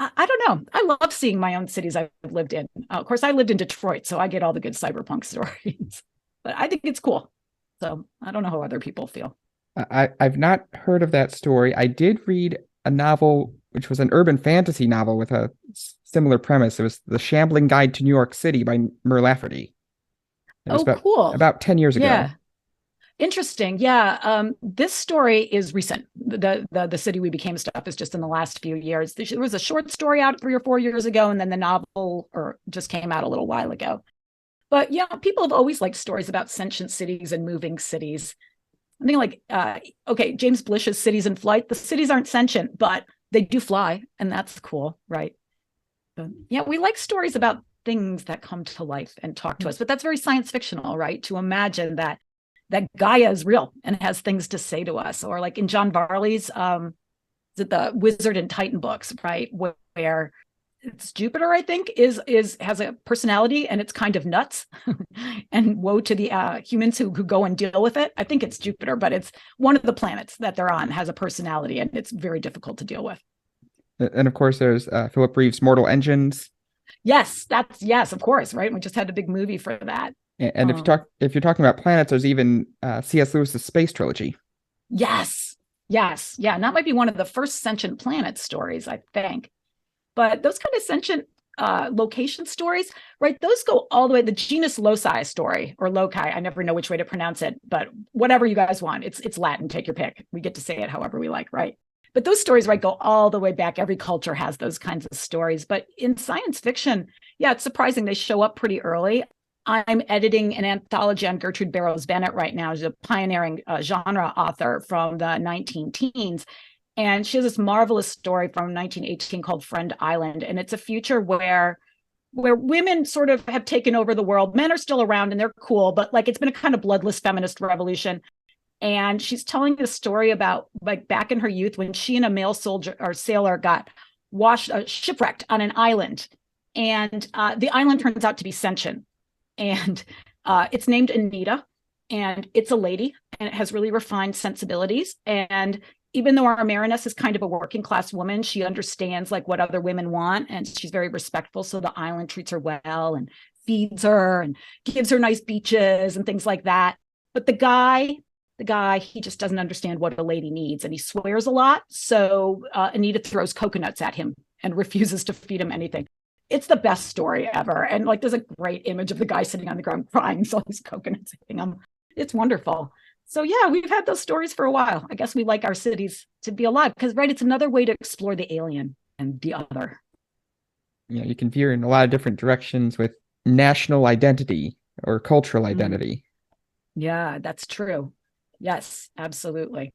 I don't know. I love seeing my own cities I've lived in. Of course, I lived in Detroit, so I get all the good cyberpunk stories, but I think it's cool. So I don't know how other people feel. I've not heard of that story. I did read a novel, which was an urban fantasy novel with a similar premise. It was The Shambling Guide to New York City by Mur Lafferty. Cool. About 10 years ago. Yeah. Interesting. Yeah. This story is recent. The City We Became stuff is just in the last few years. There was a short story out 3 or 4 years ago, and then the novel just came out a little while ago. But yeah, people have always liked stories about sentient cities and moving cities. I think James Blish's Cities in Flight. The cities aren't sentient, but they do fly, and that's cool, right? But yeah, we like stories about things that come to life and talk to us, but that's very science fictional, right? To imagine that Gaia is real and has things to say to us, or like in John Varley's the Wizard and Titan books, right? Where it's Jupiter, I think, has a personality and it's kind of nuts. And woe to the humans who go and deal with it. I think it's Jupiter, but it's one of the planets that they're on has a personality, and it's very difficult to deal with. And of course, there's Philip Reeve's Mortal Engines. Yes, of course, right? We just had a big movie for that. And if you're talking about planets, there's even C.S. Lewis's Space Trilogy. Yes, yeah, and that might be one of the first sentient planet stories, I think. But those kind of sentient location stories, right? Those go all the way. The genus loci story, or loci, I never know which way to pronounce it, but whatever you guys want, it's Latin. Take your pick. We get to say it however we like, right? But those stories, right, go all the way back. Every culture has those kinds of stories. But in science fiction, yeah, it's surprising they show up pretty early. I'm editing an anthology on Gertrude Barrows Bennett right now. She's a pioneering genre author from the 19 teens. And she has this marvelous story from 1918 called Friend Island. And it's a future where women sort of have taken over the world. Men are still around and they're cool, but like it's been a kind of bloodless feminist revolution. And she's telling a story about like back in her youth when she and a male soldier or sailor got shipwrecked on an island. And the island turns out to be sentient. And it's named Nnedi, and it's a lady, and it has really refined sensibilities. And even though our Mariness is kind of a working class woman, she understands like what other women want, and she's very respectful. So the island treats her well and feeds her and gives her nice beaches and things like that. But the guy, he just doesn't understand what a lady needs, and he swears a lot. So Nnedi throws coconuts at him and refuses to feed him anything. It's the best story ever. And like, there's a great image of the guy sitting on the ground crying, so these coconuts hitting him. It's wonderful. So yeah, we've had those stories for a while. I guess we like our cities to be alive because, right, it's another way to explore the alien and the other. You know, you can veer in a lot of different directions with national identity or cultural identity. Yeah, that's true. Yes, absolutely.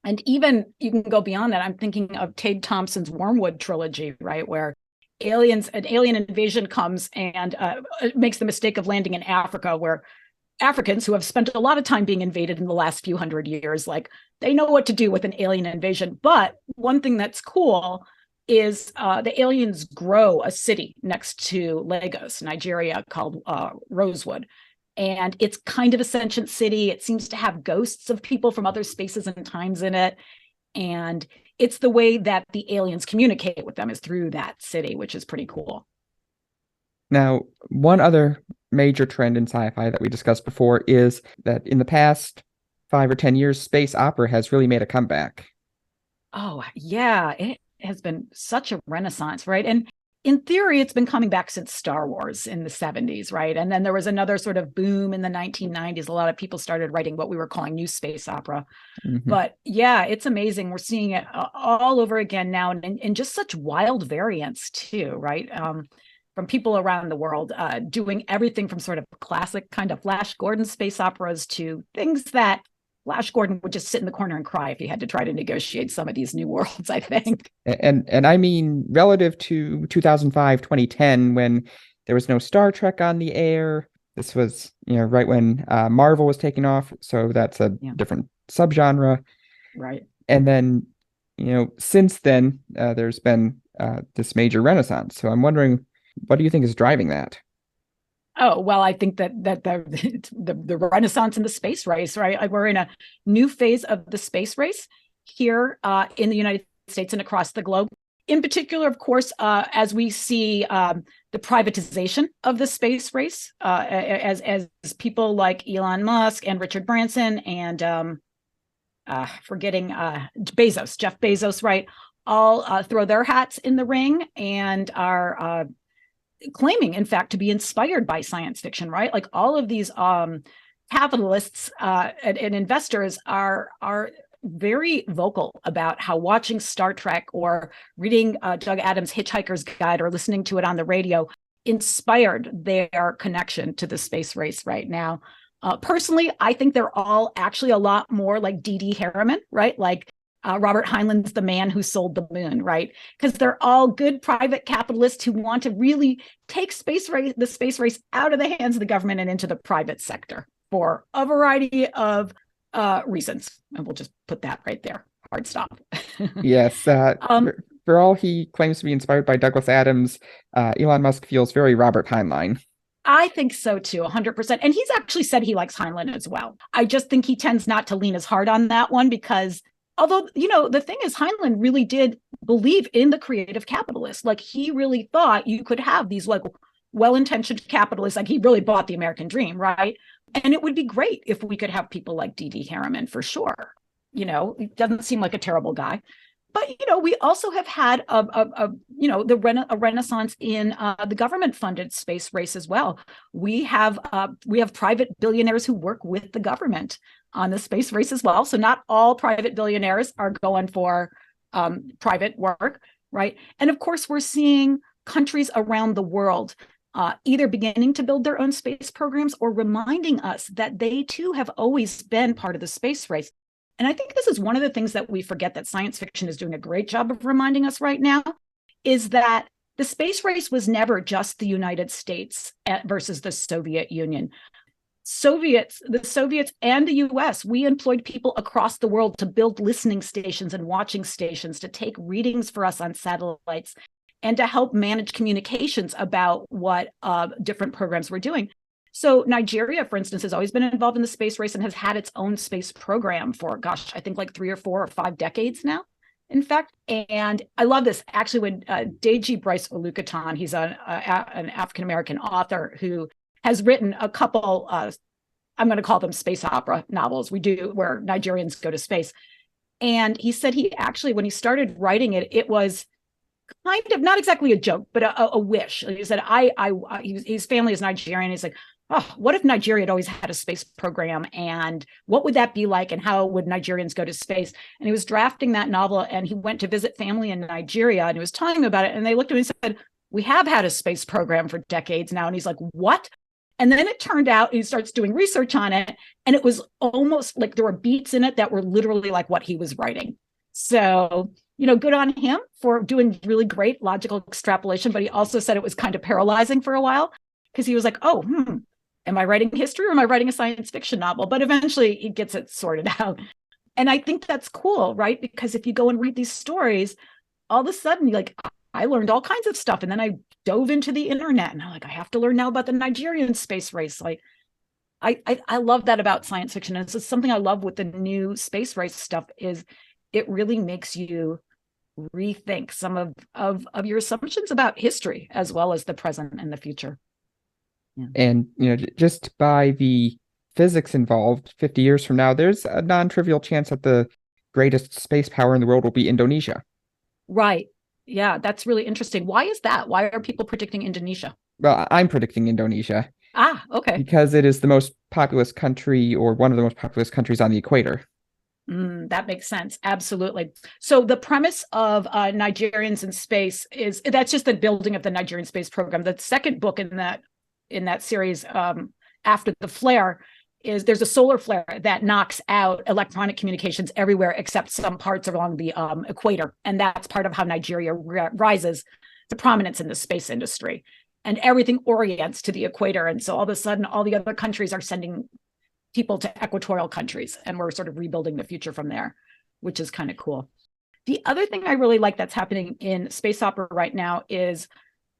And even you can go beyond that. I'm thinking of Tade Thompson's Wormwood trilogy, right, where an alien invasion comes and makes the mistake of landing in Africa, where Africans who have spent a lot of time being invaded in the last few hundred years, like they know what to do with an alien invasion. But one thing that's cool is the aliens grow a city next to Lagos, Nigeria, called Rosewood. And it's kind of a sentient city. It seems to have ghosts of people from other spaces and times in it. And it's the way that the aliens communicate with them is through that city, which is pretty cool. Now, one other major trend in sci-fi that we discussed before is that in the past 5 or 10 years, space opera has really made a comeback. Oh, yeah. It has been such a renaissance, right? And in theory, it's been coming back since Star Wars in the 70s, right? And then there was another sort of boom in the 1990s. A lot of people started writing what we were calling new space opera. Mm-hmm. But yeah, it's amazing. We're seeing it all over again now, and in just such wild variants too, right? From people around the world, doing everything from sort of classic kind of Flash Gordon space operas to things that Flash Gordon would just sit in the corner and cry if he had to try to negotiate some of these new worlds, I think. And I mean, relative to 2005, 2010, when there was no Star Trek on the air, this was, right when Marvel was taking off. So that's a different subgenre. Right. And then, since then, there's been this major renaissance. So I'm wondering, what do you think is driving that? Oh, well, I think that the renaissance in the space race, right? We're in a new phase of the space race here in the United States and across the globe. In particular, of course, as we see the privatization of the space race, as people like Elon Musk and Richard Branson and forgetting Jeff Bezos, right, all throw their hats in the ring and are claiming, in fact, to be inspired by science fiction, right? Like all of these capitalists and investors are very vocal about how watching Star Trek or reading Doug Adams' Hitchhiker's Guide or listening to it on the radio inspired their connection to the space race right now. Personally, I think they're all actually a lot more like Dee Harriman, right? Like Robert Heinlein's The Man Who Sold the Moon, right? Because they're all good private capitalists who want to really take the space race out of the hands of the government and into the private sector for a variety of reasons. And we'll just put that right there. Hard stop. Yes. For all he claims to be inspired by Douglas Adams, Elon Musk feels very Robert Heinlein. I think so too, 100%. And he's actually said he likes Heinlein as well. I just think he tends not to lean as hard on that one because although, the thing is, Heinlein really did believe in the creative capitalist. Like he really thought you could have these like well-intentioned capitalists. Like he really bought the American dream, right? And it would be great if we could have people like Dee Harriman for sure. He doesn't seem like a terrible guy. But, we also have had a renaissance in the government-funded space race as well. We have private billionaires who work with the government on the space race as well. So not all private billionaires are going for private work, right? And of course, we're seeing countries around the world either beginning to build their own space programs or reminding us that they too have always been part of the space race. And I think this is one of the things that we forget that science fiction is doing a great job of reminding us right now, is that the space race was never just the United States versus the Soviet Union. the Soviets and the US, we employed people across the world to build listening stations and watching stations, to take readings for us on satellites, and to help manage communications about what different programs were doing. So Nigeria, for instance, has always been involved in the space race and has had its own space program for, gosh, I think like 3 or 4 or 5 decades now, in fact. And I love this. Actually, when Deji Bryce Olukotan, he's an African-American author who has written a couple, I'm going to call them space opera novels, where Nigerians go to space. And he said he actually, when he started writing it, it was kind of not exactly a joke, but a wish. He said, his family is Nigerian. He's like, oh, what if Nigeria had always had a space program, and what would that be like, and how would Nigerians go to space? And he was drafting that novel, and he went to visit family in Nigeria, and he was telling them about it. And they looked at him and said, we have had a space program for decades now. And he's like, what? And then it turned out, he starts doing research on it, and it was almost like there were beats in it that were literally like what he was writing. So, good on him for doing really great logical extrapolation. But he also said it was kind of paralyzing for a while, because he was like, am I writing history or am I writing a science fiction novel? But eventually he gets it sorted out. And I think that's cool, right? Because if you go and read these stories, all of a sudden you're like, I learned all kinds of stuff. And then I dove into the internet, and I'm like, I have to learn now about the Nigerian space race. Like, I love that about science fiction. And it's something I love with the new space race stuff, is it really makes you rethink some of your assumptions about history, as well as the present and the future. Yeah. And, just by the physics involved, 50 years from now, there's a non-trivial chance that the greatest space power in the world will be Indonesia. Right. Yeah, that's really interesting. Why is that? Why are people predicting Indonesia? Well, I'm predicting Indonesia. Ah, okay. Because it is the most populous country, or one of the most populous countries on the equator. That makes sense. Absolutely. So the premise of Nigerians in space that's just the building of the Nigerian space program. The second book in that series, after the flare, is there's a solar flare that knocks out electronic communications everywhere except some parts along the equator. And that's part of how Nigeria rises to prominence in the space industry. And everything orients to the equator. And so all of a sudden, all the other countries are sending people to equatorial countries, and we're sort of rebuilding the future from there, which is kind of cool. The other thing I really like that's happening in space opera right now is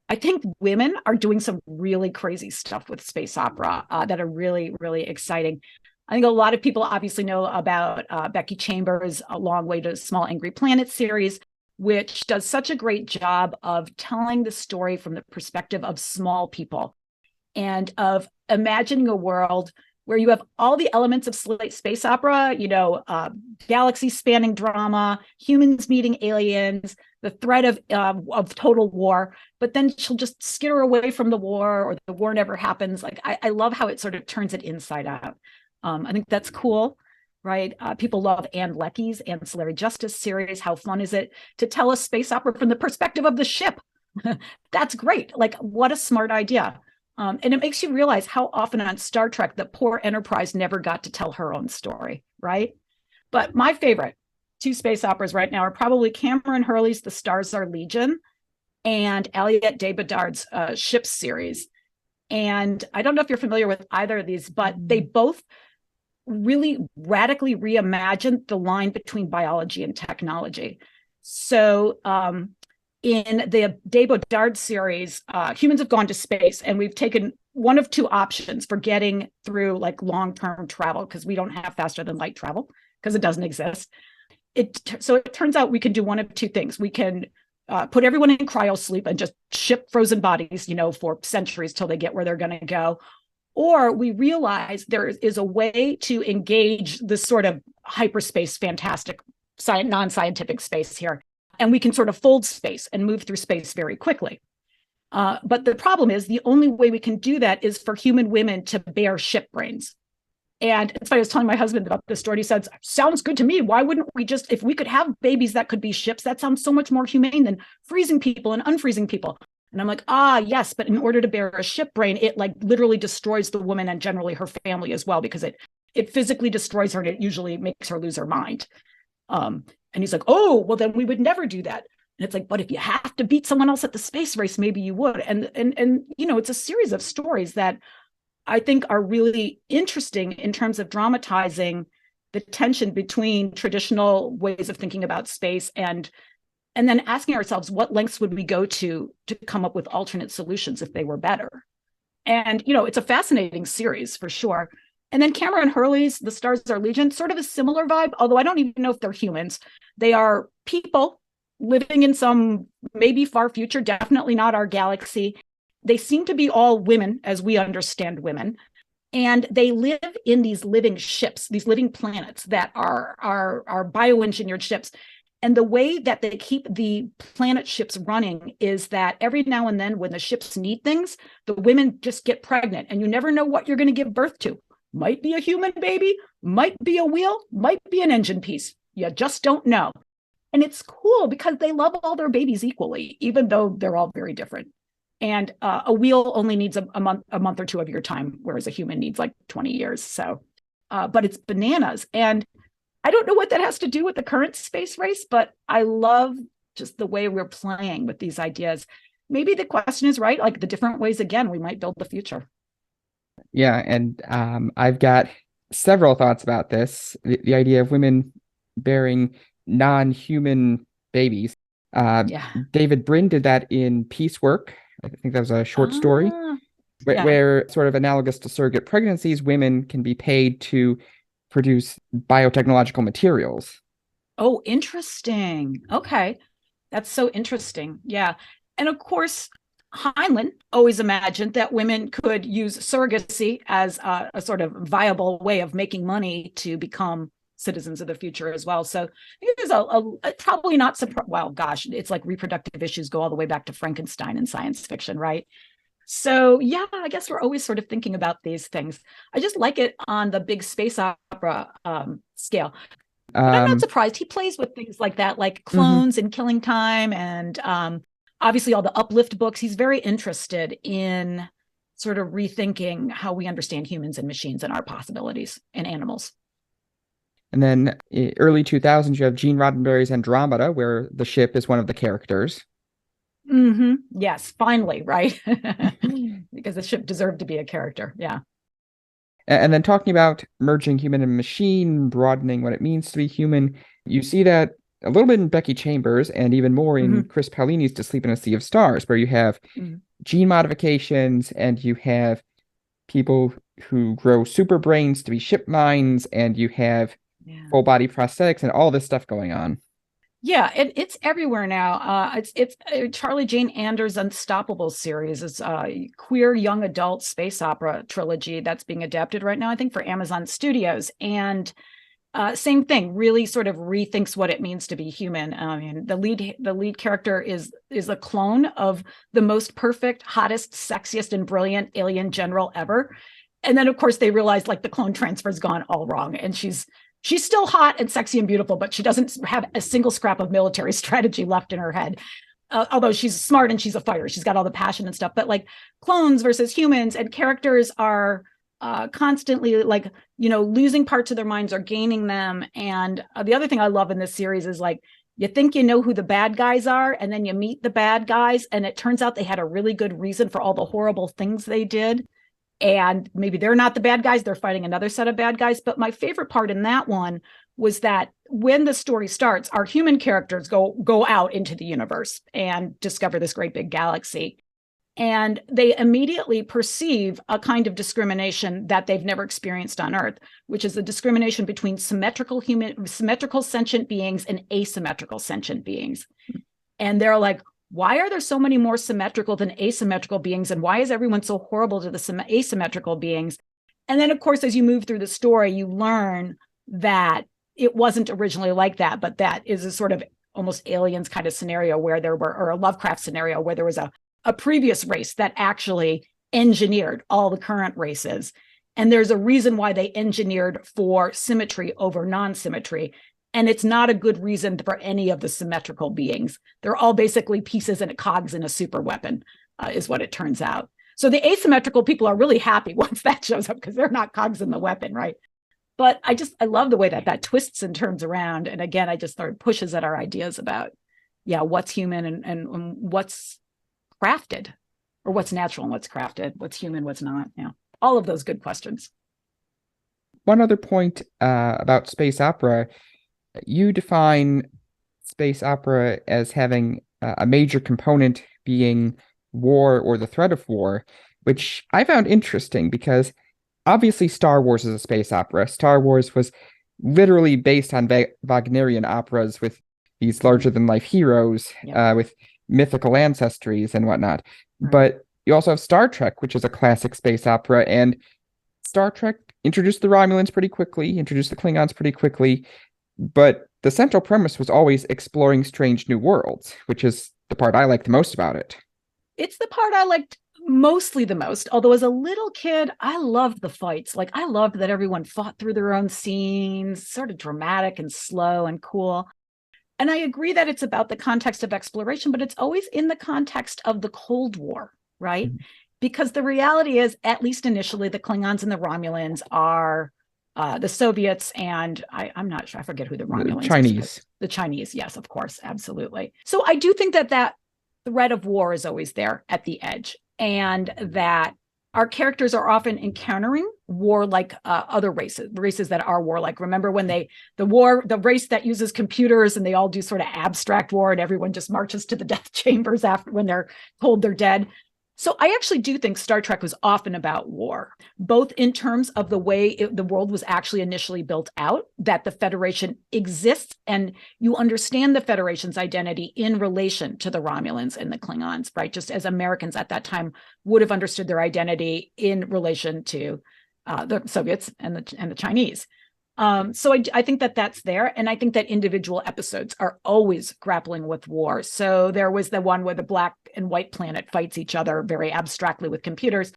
I think women are doing some really crazy stuff with space opera that are really, really exciting. I think a lot of people obviously know about Becky Chambers' A Long Way to Small Angry Planet series, which does such a great job of telling the story from the perspective of small people, and of imagining a world where you have all the elements of space opera, galaxy-spanning drama, humans meeting aliens, the threat of total war, but then she'll just skitter away from the war, or the war never happens. Like, I love how it sort of turns it inside out. I think that's cool, right? People love Anne Leckie's Ancillary Justice series. How fun is it to tell a space opera from the perspective of the ship? That's great. Like, what a smart idea. And it makes you realize how often on Star Trek, the poor Enterprise never got to tell her own story, right? But my favorite 2 space operas right now are probably Cameron Hurley's The Stars Are Legion and Aliette de Bodard's Ships series. And I don't know if you're familiar with either of these, but they both really radically reimagined the line between biology and technology. So in the de Bodard series, humans have gone to space, and we've taken one of 2 options for getting through like long-term travel, because we don't have faster than light travel, because it doesn't exist. So it turns out we can do one of 2 things. We can put everyone in cryo sleep and just ship frozen bodies, for centuries till they get where they're going to go. Or we realize there is a way to engage this sort of hyperspace, fantastic, non-scientific space here. And we can sort of fold space and move through space very quickly. But the problem is, the only way we can do that is for human women to bear ship brains. And it's funny, I was telling my husband about this story. He said, sounds good to me. Why wouldn't we just, if we could have babies that could be ships, that sounds so much more humane than freezing people and unfreezing people. And I'm like, yes, but in order to bear a ship brain, it like literally destroys the woman and generally her family as well, because it physically destroys her, and it usually makes her lose her mind. And he's like, well, then we would never do that. And it's like, but if you have to beat someone else at the space race, maybe you would. And it's a series of stories that I think are really interesting in terms of dramatizing the tension between traditional ways of thinking about space and then asking ourselves, what lengths would we go to come up with alternate solutions if they were better? And, it's a fascinating series for sure. And then Cameron Hurley's The Stars Are Legion, sort of a similar vibe, although I don't even know if they're humans. They are people living in some maybe far future, definitely not our galaxy. They seem to be all women as we understand women. And they live in these living ships, these living planets that are bioengineered ships. And the way that they keep the planet ships running is that every now and then when the ships need things, the women just get pregnant and you never know what you're going to give birth to. Might be a human baby, might be a wheel, might be an engine piece. You just don't know. And it's cool because they love all their babies equally, even though they're all very different. And a wheel only needs a month or two of your time, whereas a human needs like 20 years. So, but it's bananas. And I don't know what that has to do with the current space race, but I love just the way we're playing with these ideas. Maybe the question is right, like the different ways, again, we might build the future. Yeah, and I've got several thoughts about this. The idea of women bearing non-human babies. David Brin did that in Piecework. I think that was a short story where sort of analogous to surrogate pregnancies, women can be paid to produce biotechnological materials. Oh, interesting. Okay. That's so interesting. Yeah. And of course, Heinlein always imagined that women could use surrogacy as a sort of viable way of making money to become citizens of the future as well. So I think there's a probably not well, gosh, it's like reproductive issues go all the way back to Frankenstein in science fiction, right? So yeah, I guess we're always sort of thinking about these things. I just like it on the big space opera scale. But I'm not surprised. He plays with things like that, like clones and killing time, and obviously all the Uplift books. He's very interested in sort of rethinking how we understand humans and machines and our possibilities and animals. And then early 2000s, you have Gene Roddenberry's Andromeda, where the ship is one of the characters. Yes, finally, right? Because the ship deserved to be a character. Yeah. And then talking about merging human and machine, broadening what it means to be human, you see that a little bit in Becky Chambers and even more in Chris Paolini's To Sleep in a Sea of Stars, where you have gene modifications and you have people who grow super brains to be ship minds, and you have full body prosthetics and all this stuff going on. Yeah, it's everywhere now. It's Charlie Jane Anders' Unstoppable series. It's a queer young adult space opera trilogy that's being adapted right now, I think, for Amazon Studios. And same thing, really sort of rethinks what it means to be human. I mean, the lead character is a clone of the most perfect, hottest, sexiest, and brilliant alien general ever. And then, of course, they realize like the clone transfer's gone all wrong, and she's still hot and sexy and beautiful, but she doesn't have a single scrap of military strategy left in her head. Although she's smart and she's a fighter, she's got all the passion and stuff. But like clones versus humans, and characters are constantly like, losing parts of their minds or gaining them. And the other thing I love in this series is like, you think you know who the bad guys are, and then you meet the bad guys, and it turns out they had a really good reason for all the horrible things they did. And maybe they're not the bad guys, they're fighting another set of bad guys. But my favorite part in that one was that when the story starts, our human characters go out into the universe and discover this great big galaxy. And they immediately perceive a kind of discrimination that they've never experienced on Earth, which is the discrimination between symmetrical sentient beings and asymmetrical sentient beings. And they're like, why are there so many more symmetrical than asymmetrical beings? And why is everyone so horrible to the asymmetrical beings? And then, of course, as you move through the story, you learn that it wasn't originally like that, but that is a sort of almost aliens kind of scenario where or a Lovecraft scenario where there was a previous race that actually engineered all the current races. And there's a reason why they engineered for symmetry over non-symmetry. And it's not a good reason for any of the symmetrical beings. They're all basically pieces and cogs in a super weapon, is what it turns out. So the asymmetrical people are really happy once that shows up because they're not cogs in the weapon, right? But I love the way that twists and turns around. And again, I just thought it pushes at our ideas about, what's human and what's crafted, or what's natural and what's crafted, what's human, what's not. Yeah. All of those good questions. One other point about space opera, you define space opera as having a major component being war or the threat of war, which I found interesting because obviously Star Wars is a space opera. Star Wars was literally based on Wagnerian operas with these larger-than-life heroes with mythical ancestries and whatnot. Right. But you also have Star Trek, which is a classic space opera, and Star Trek introduced the Romulans pretty quickly, introduced the Klingons pretty quickly, but the central premise was always exploring strange new worlds, which is the part I like the most about it. It's the part I liked mostly the most, although as a little kid, I loved the fights. Like, I loved that everyone fought through their own scenes, sort of dramatic and slow and cool. And I agree that it's about the context of exploration, but it's always in the context of the Cold War, right? Mm-hmm. Because the reality is, at least initially, the Klingons and the Romulans are the Soviets, and I'm not sure, I forget who the Romulans Chinese. The Chinese, yes, of course, absolutely. So I do think that threat of war is always there at the edge, and that our characters are often encountering war like other races that are warlike. Remember when the race that uses computers and they all do sort of abstract war and everyone just marches to the death chambers after when they're told they're dead. So I actually do think Star Trek was often about war, both in terms of the way the world was actually initially built out, that the Federation exists, and you understand the Federation's identity in relation to the Romulans and the Klingons, right? Just as Americans at that time would have understood their identity in relation to the Soviets and the Chinese. So I think that that's there. And I think that individual episodes are always grappling with war. So there was the one where the black and white planet fights each other very abstractly with computers.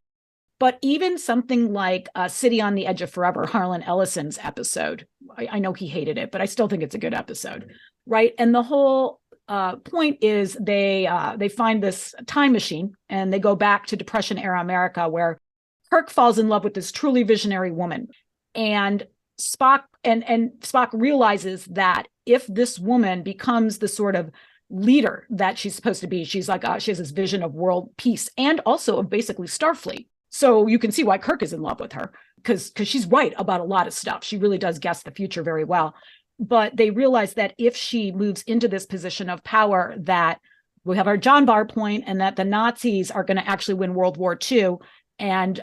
But even something like City on the Edge of Forever, Harlan Ellison's episode, I know he hated it, but I still think it's a good episode, right? And the whole point is they find this time machine and they go back to Depression era America, where Kirk falls in love with this truly visionary woman. And Spock Spock realizes that if this woman becomes the sort of leader that she's supposed to be, she's like she has this vision of world peace and also of basically Starfleet. So you can see why Kirk is in love with her, because she's right about a lot of stuff. She really does guess the future very well. But they realize that if she moves into this position of power, that we have our John Barr point, and that the Nazis are going to actually win World War II. And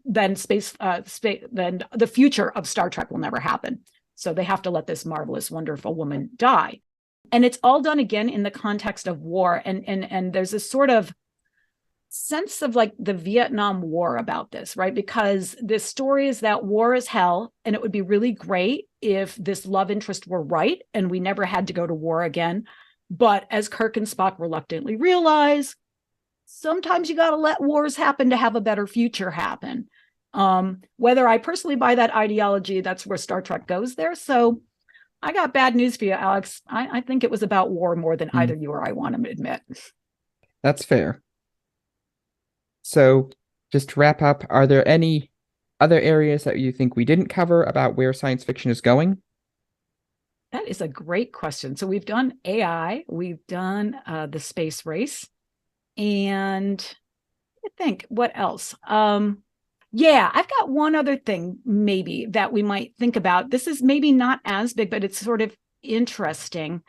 then then the future of Star Trek will never happen. So they have to let this marvelous, wonderful woman die. And it's all done again in the context of war. And there's this sort of sense of like the Vietnam War about this, right? Because this story is that war is hell, and it would be really great if this love interest were right and we never had to go to war again. But as Kirk and Spock reluctantly realize, sometimes you got to let wars happen to have a better future happen. Whether I personally buy that ideology, that's where Star Trek goes there. So I got bad news for you, Alex. I think it was about war more than either you or I want to admit. That's fair. So just to wrap up, are there any other areas that you think we didn't cover about where science fiction is going? That is a great question. So we've done AI, we've done the space race, and I think what else? Yeah, I've got one other thing maybe that we might think about. This is maybe not as big, but it's sort of interesting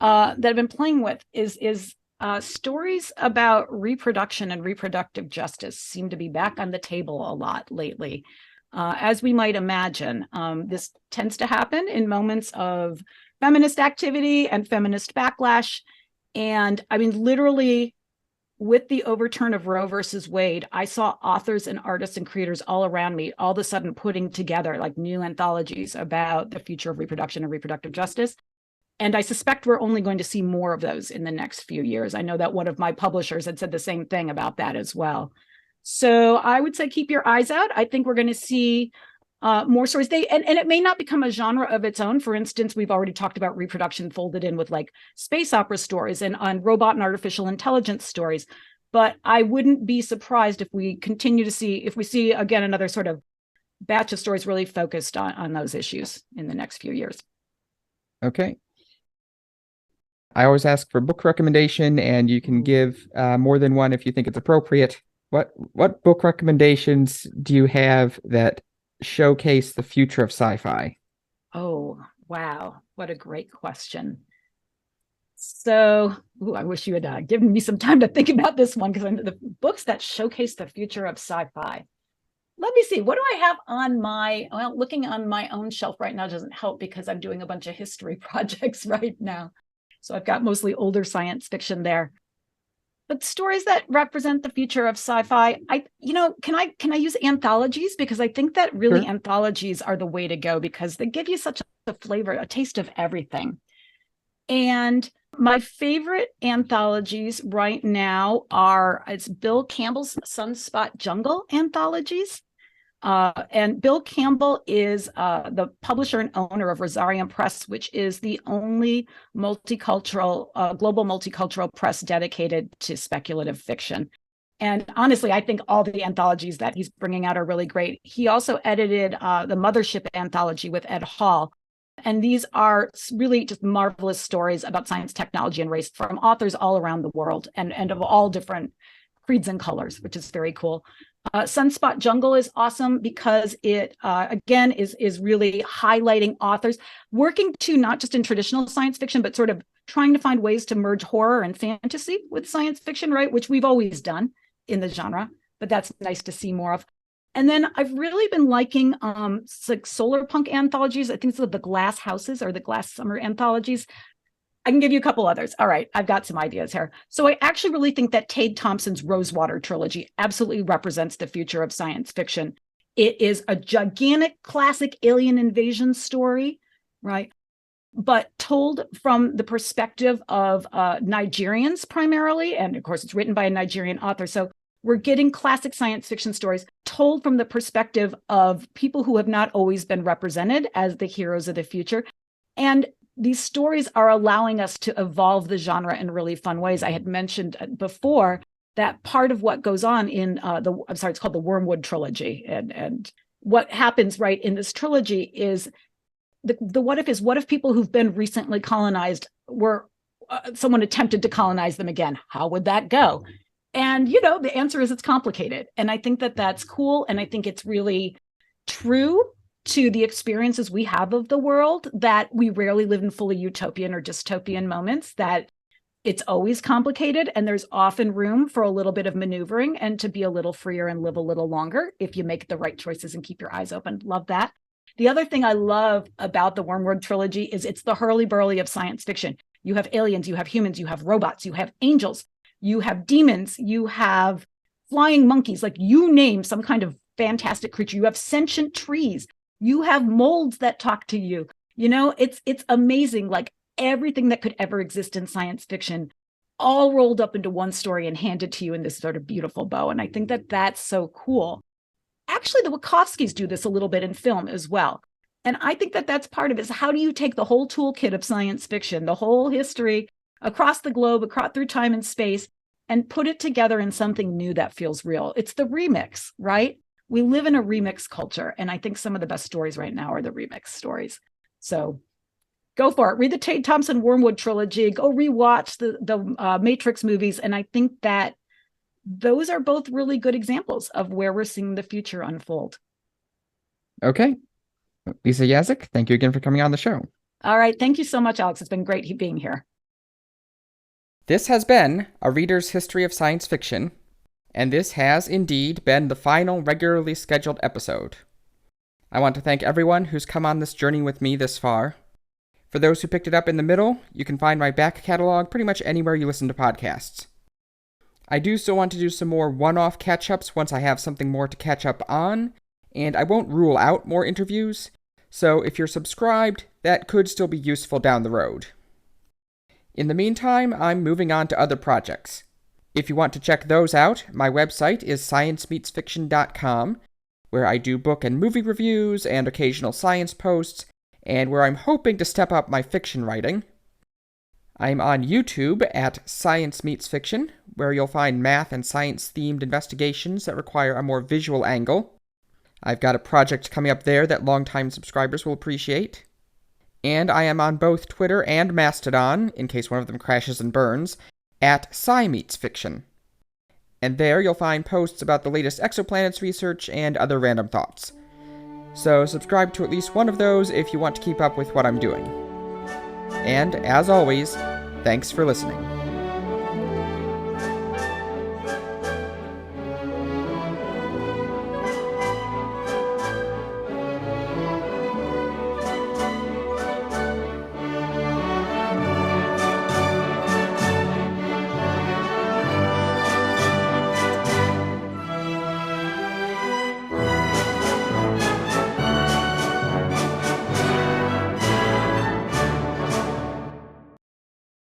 that I've been playing with is stories about reproduction and reproductive justice seem to be back on the table a lot lately. As we might imagine, this tends to happen in moments of feminist activity and feminist backlash. And I mean, literally, with the overturn of Roe versus Wade, I saw authors and artists and creators all around me all of a sudden putting together like new anthologies about the future of reproduction and reproductive justice. And I suspect we're only going to see more of those in the next few years. I know that one of my publishers had said the same thing about that as well. So I would say keep your eyes out. I think we're going to see more stories. And it may not become a genre of its own. For instance, we've already talked about reproduction folded in with like space opera stories and on robot and artificial intelligence stories. But I wouldn't be surprised if we continue to see, if we see again another sort of batch of stories really focused on those issues in the next few years. Okay. I always ask for book recommendation, and you can give more than one if you think it's appropriate. What book recommendations do you have that showcase the future of sci-fi? Oh, wow. What a great question. So, I wish you had given me some time to think about this one, because the books that showcase the future of sci-fi. Let me see. What do I have on looking on my own shelf right now doesn't help because I'm doing a bunch of history projects right now. So I've got mostly older science fiction there. But stories that represent the future of sci-fi, can I use anthologies? Because I think that really Sure. anthologies are the way to go, because they give you such a flavor, a taste of everything. And my favorite anthologies right now it's Bill Campbell's Sunspot Jungle anthologies. And Bill Campbell is the publisher and owner of Rosarium Press, which is the only global multicultural press dedicated to speculative fiction. And honestly, I think all the anthologies that he's bringing out are really great. He also edited the Mothership anthology with Ed Hall. And these are really just marvelous stories about science, technology, and race from authors all around the world and of all different creeds and colors, which is very cool. Sunspot Jungle is awesome because it, again, is really highlighting authors working to not just in traditional science fiction, but sort of trying to find ways to merge horror and fantasy with science fiction, right? Which we've always done in the genre, but that's nice to see more of. And then I've really been liking like Solarpunk anthologies. I think it's the Glass Houses or the Glass Summer anthologies. I can give you a couple others. All right, I've got some ideas here. So I actually really think that Tade Thompson's Rosewater trilogy absolutely represents the future of science fiction. It is a gigantic classic alien invasion story, right? But told from the perspective of Nigerians primarily. And of course, it's written by a Nigerian author. So we're getting classic science fiction stories told from the perspective of people who have not always been represented as the heroes of the future. And these stories are allowing us to evolve the genre in really fun ways. I had mentioned before that part of what goes on in it's called the Wormwood trilogy. And what happens right in this trilogy is the what if people who've been recently colonized were someone attempted to colonize them again? How would that go? And, the answer is it's complicated. And I think that that's cool. And I think it's really true to the experiences we have of the world, that we rarely live in fully utopian or dystopian moments, that it's always complicated. And there's often room for a little bit of maneuvering and to be a little freer and live a little longer if you make the right choices and keep your eyes open. Love that. The other thing I love about the Wormwood trilogy is it's the hurly-burly of science fiction. You have aliens, you have humans, you have robots, you have angels, you have demons, you have flying monkeys, like you name some kind of fantastic creature. You have sentient trees, you have molds that talk to you. It's amazing, like everything that could ever exist in science fiction all rolled up into one story and handed to you in this sort of beautiful bow. And I think that that's so cool. Actually, the Wachowskis do this a little bit in film as well. And I think that that's part of it, is how do you take the whole toolkit of science fiction, the whole history across the globe, across through time and space, and put it together in something new that feels real. It's the remix, right? We live in a remix culture. And I think some of the best stories right now are the remix stories. So go for it. Read the Tade Thompson Wormwood trilogy. Go rewatch the Matrix movies. And I think that those are both really good examples of where we're seeing the future unfold. Okay. Lisa Yaszek, thank you again for coming on the show. All right. Thank you so much, Alex. It's been great being here. This has been A Reader's History of Science Fiction, and this has indeed been the final regularly scheduled episode. I want to thank everyone who's come on this journey with me this far. For those who picked it up in the middle, you can find my back catalog pretty much anywhere you listen to podcasts. I do still want to do some more one-off catch-ups once I have something more to catch up on, and I won't rule out more interviews, so if you're subscribed, that could still be useful down the road. In the meantime, I'm moving on to other projects. If you want to check those out, my website is sciencemeetsfiction.com, where I do book and movie reviews and occasional science posts, and where I'm hoping to step up my fiction writing. I'm on YouTube at Science Meets Fiction, where you'll find math and science-themed investigations that require a more visual angle. I've got a project coming up there that longtime subscribers will appreciate. And I am on both Twitter and Mastodon, in case one of them crashes and burns, at Sci Meets Fiction. and there you'll find posts about the latest exoplanets research and other random thoughts. So subscribe to at least one of those if you want to keep up with what I'm doing. And as always, thanks for listening.